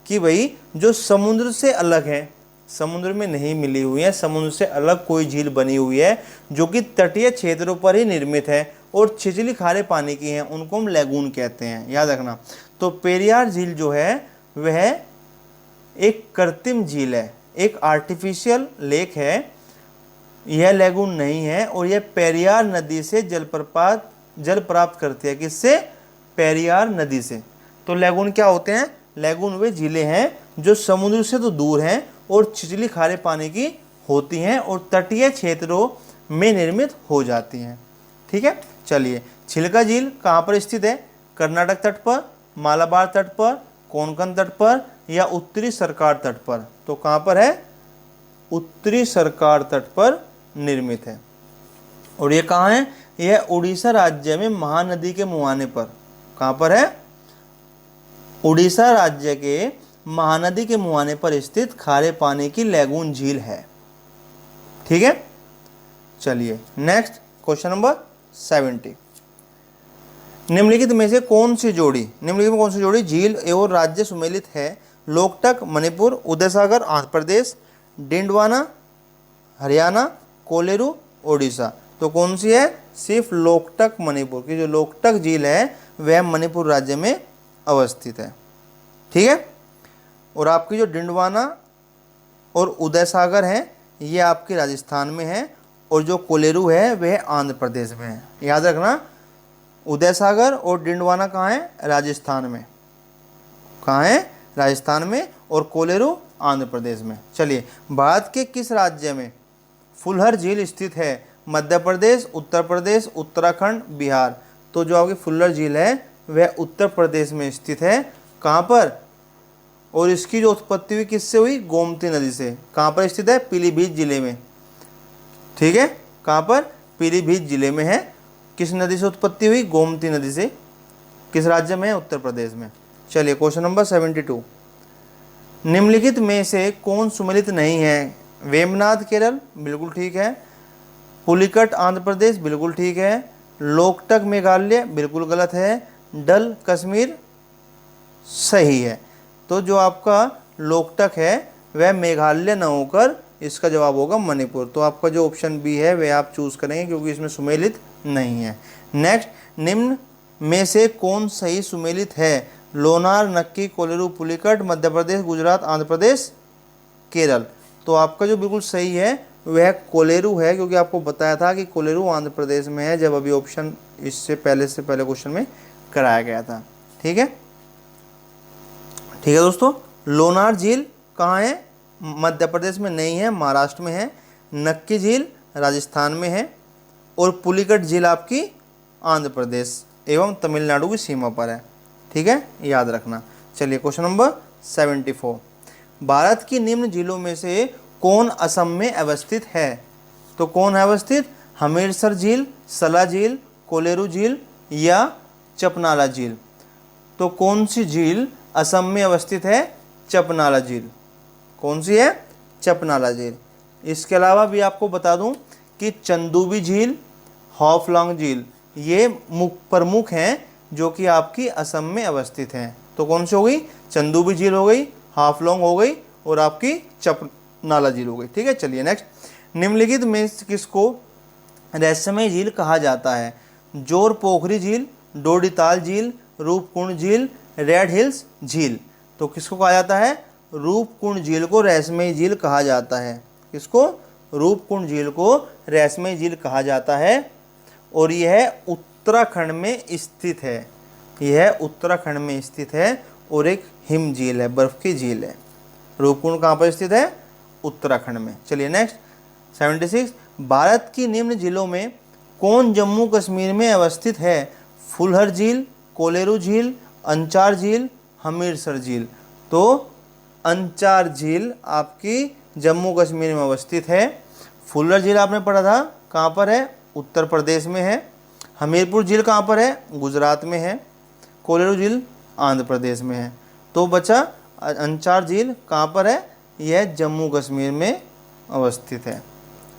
कि भाई जो समुद्र से अलग है, समुद्र में नहीं मिली हुई है, समुद्र से अलग कोई झील बनी हुई है जो कि तटीय क्षेत्रों पर ही निर्मित है और छिछली खारे पानी की हैं, उनको हम लैगून कहते हैं, याद रखना। तो पेरियार झील जो है वह एक कृत्रिम झील है, एक आर्टिफिशियल लेक है, यह लैगून नहीं है और यह पेरियार नदी से जल प्राप्त करती है। किससे? पेरियार नदी से। तो लैगून क्या होते हैं? लैगून वे झीलें हैं जो समुद्र से तो दूर हैं और छिछली खारे पानी की होती हैं और तटीय क्षेत्रों में निर्मित हो जाती हैं। ठीक है, चलिए, छिलका झील कहाँ पर स्थित है? कर्नाटक तट पर, मालाबार तट पर, कोंकण तट पर या उत्तरी सरकार तट पर? तो कहाँ पर है? उत्तरी सरकार तट पर निर्मित है। और ये कहाँ है? यह उड़ीसा राज्य में महानदी के मुहाने पर। कहाँ पर है? उड़ीसा राज्य के महानदी के मुहाने पर स्थित खारे पानी की लैगून झील है। ठीक है, चलिए नेक्स्ट क्वेश्चन नंबर 70, निम्नलिखित में से कौन सी जोड़ी, निम्नलिखित में कौन सी जोड़ी झील एवं राज्य सुमेलित है? लोकटक मणिपुर, उदयसागर आंध्र प्रदेश, डिंडवाना हरियाणा, कोलेरू ओडिशा। तो कौन सी है? सिर्फ लोकटक मणिपुर की जो लोकटक झील है वह मणिपुर राज्य में अवस्थित है। ठीक है, और आपकी जो डिंडवाना और उदयसागर है ये आपके राजस्थान में है और जो कोलेरू है वह आंध्र प्रदेश में है। याद रखना, उदयसागर और डिंडवाना कहाँ है? राजस्थान में। कहाँ है? राजस्थान में। और कोलेरू आंध्र प्रदेश में। चलिए, भारत के किस राज्य में फुलहर झील स्थित है? मध्य प्रदेश, उत्तर प्रदेश, उत्तराखंड, बिहार। तो जो आपकी फुलहर झील है वह उत्तर प्रदेश में स्थित है। कहाँ पर? और इसकी जो उत्पत्ति हुई किससे हुई? गोमती नदी से। कहाँ पर स्थित है? पीलीभीत जिले में। ठीक है, कहाँ पर? पीलीभीत जिले में है। किस नदी से उत्पत्ति हुई? गोमती नदी से। किस राज्य में है? उत्तर प्रदेश में। चलिए क्वेश्चन नंबर 72, निम्नलिखित में से कौन सुमेलित नहीं है? वेमनाथ केरल, बिल्कुल ठीक है। पुलिकट आंध्र प्रदेश, बिल्कुल ठीक है। लोकटक मेघालय, बिल्कुल गलत है। डल कश्मीर, सही है। तो जो आपका लोकटक है वह मेघालय न होकर इसका जवाब होगा मणिपुर। तो आपका जो ऑप्शन बी है वह आप चूज करेंगे क्योंकि इसमें सुमेलित नहीं है। नेक्स्ट, निम्न में से कौन सही सुमेलित है? लोनार, नक्की, कोलेरू, पुलिकट, मध्य प्रदेश, गुजरात, आंध्र प्रदेश, केरल। तो आपका जो बिल्कुल सही है वह कोलेरू है क्योंकि आपको बताया था कि कोलेरू आंध्र प्रदेश में है जब अभी ऑप्शन इससे पहले क्वेश्चन में कराया गया था। ठीक है, ठीक है दोस्तों। लोनार झील कहाँ है? मध्य प्रदेश में नहीं है, महाराष्ट्र में है। नक्की झील राजस्थान में है और पुलिकट झील आपकी आंध्र प्रदेश एवं तमिलनाडु की सीमा पर है। ठीक है, याद रखना। चलिए क्वेश्चन नंबर 74, भारत की निम्न झीलों में से कौन असम में अवस्थित है? तो कौन है अवस्थित? हमीरसर झील, सला झील, कोलेरू झील या चपनाला झील। तो कौन सी झील असम में अवस्थित है? चपनाला झील। कौन सी है? चपनाला झील। इसके अलावा भी आपको बता दूं कि चंदूबी झील, हाफलॉन्ग झील ये प्रमुख हैं जो कि आपकी असम में अवस्थित हैं। तो कौन सी हो गई? चंदूबी झील हो गई, हाफलॉन्ग हो गई और आपकी चपनाला झील हो गई। ठीक है, चलिए नेक्स्ट, निम्नलिखित में किसको रहस्यमय झील कहा जाता है? जोर पोखरी झील, डोडीताल झील, रूपकुंड झील, रेड हिल्स झील। तो किसको कहा जाता है? रूपकुंड झील को रहस्यमय झील कहा जाता है। किसको? रूपकुंड झील को रहस्यमय झील कहा जाता है और यह उत्तराखंड में स्थित है। यह उत्तराखंड में स्थित है और एक हिम झील है, बर्फ की झील है। रूपकुंड कहाँ पर स्थित है? उत्तराखंड में। चलिए नेक्स्ट 76, भारत की निम्न झीलों में कौन जम्मू कश्मीर में अवस्थित है? फुलहर झील, कोलेरू झील, अंचार झील, हमीरसर झील। तो अंचार झील आपकी जम्मू कश्मीर में अवस्थित है। फुलहर झील आपने पढ़ा था कहाँ पर है, उत्तर प्रदेश में है। हमीरपुर झील कहाँ पर है, गुजरात में है। कोलेरू झील आंध्र प्रदेश में है। तो बचा अंचार झील कहाँ पर है, यह जम्मू कश्मीर में अवस्थित है।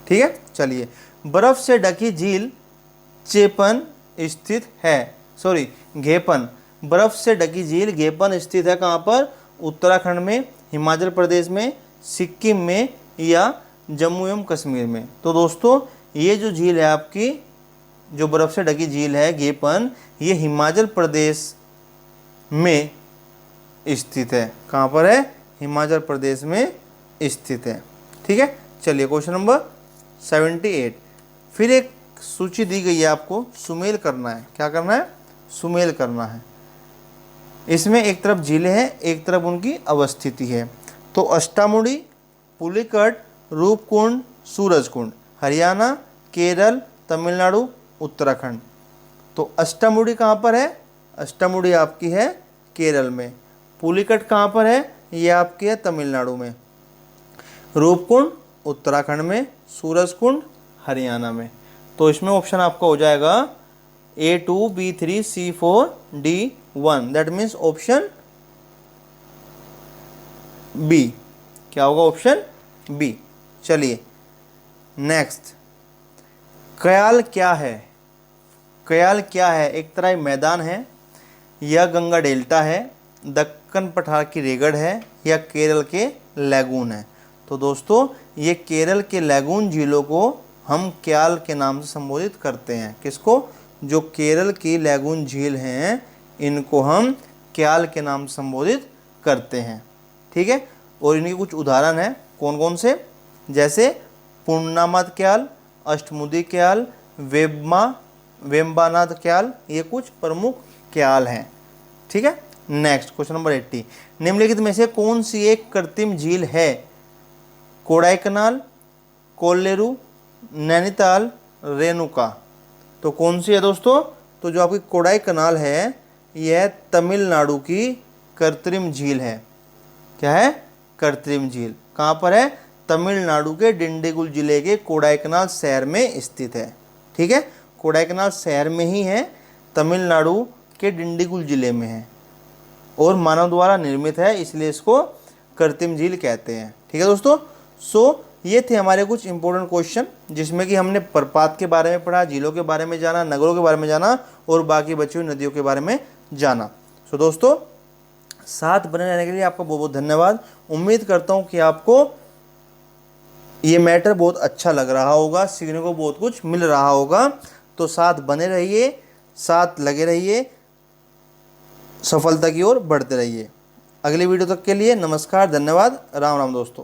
ठीक है, चलिए। बर्फ से ढकी झील चेपन स्थित है, सॉरी घेपन, बर्फ से ढकी झील घेपन स्थित है कहाँ पर, उत्तराखंड में, हिमाचल प्रदेश में, सिक्किम में या जम्मू एवं कश्मीर में। तो दोस्तों ये जो झील है आपकी, जो बर्फ से ढकी झील है घेपन, ये हिमाचल प्रदेश में स्थित है। कहाँ पर है, हिमाचल प्रदेश में स्थित है। ठीक है, चलिए क्वेश्चन नंबर 78। फिर एक सूची दी गई है आपको, सुमेल करना है। क्या करना है, सुमेल करना है। इसमें एक तरफ झीलें हैं, एक तरफ उनकी अवस्थिति है। तो अष्टामुड़ी, पुलिकट, रूपकुंड, सूरजकुंड, हरियाणा, केरल, तमिलनाडु, उत्तराखंड। तो अष्टामुड़ी कहाँ पर है, अष्टामुड़ी आपकी है केरल में। पुलिकट कहाँ पर है, ये आपकी है तमिलनाडु में। रूपकुंड उत्तराखंड में, सूरजकुंड हरियाणा में। तो इसमें ऑप्शन आपका हो जाएगा A2, B3, C4, D1, that means option B. क्या होगा, ऑप्शन बी। चलिए नेक्स्ट, कयाल क्या है। कयाल क्या है, एक तरह मैदान है, या गंगा डेल्टा है, दक्कन पठार की रेगड़ है, या केरल के लैगून है। तो दोस्तों ये केरल के लैगून झीलों को हम क्याल के नाम से संबोधित करते हैं। किसको, जो केरल की लैगून झील हैं इनको हम क्याल के नाम से संबोधित करते हैं। ठीक है, और इनके कुछ उदाहरण हैं, कौन कौन से, जैसे पूर्णामद क्याल, अष्टमुदी क्याल, वेम्बानाद क्याल, ये कुछ प्रमुख क्याल हैं। ठीक है, नेक्स्ट क्वेश्चन नंबर 80। निम्नलिखित में से कौन सी एक कृत्रिम झील है, कोडाईकनाल, कोल्लेरू, नैनीताल, रेणुका। तो कौन सी है दोस्तों, तो जो आपकी कोडाईकनाल है यह तमिलनाडु की कृत्रिम झील है। क्या है, कृत्रिम झील। कहाँ पर है, तमिलनाडु के डिंडीगुल जिले के कोडाईकनाल शहर में स्थित है। ठीक है, कोडाईकनाल शहर में ही है, तमिलनाडु के डिंडीगुल जिले में है, और मानव द्वारा निर्मित है, इसलिए इसको कृत्रिम झील कहते हैं। ठीक है दोस्तों, सो ये थे हमारे कुछ इंपॉर्टेंट क्वेश्चन, जिसमें कि हमने प्रपात के बारे में पढ़ा, झीलों के बारे में जाना, नगरों के बारे में जाना, और बाकी बची हुई नदियों के बारे में जाना। सो दोस्तों साथ बने रहने के लिए आपका बहुत बहुत धन्यवाद। उम्मीद करता हूँ कि आपको ये मैटर बहुत अच्छा लग रहा होगा, सीखने को बहुत कुछ मिल रहा होगा। तो साथ बने रहिए, साथ लगे रहिए, सफलता की ओर बढ़ते रहिए। अगली वीडियो तक के लिए नमस्कार, धन्यवाद, राम राम दोस्तों।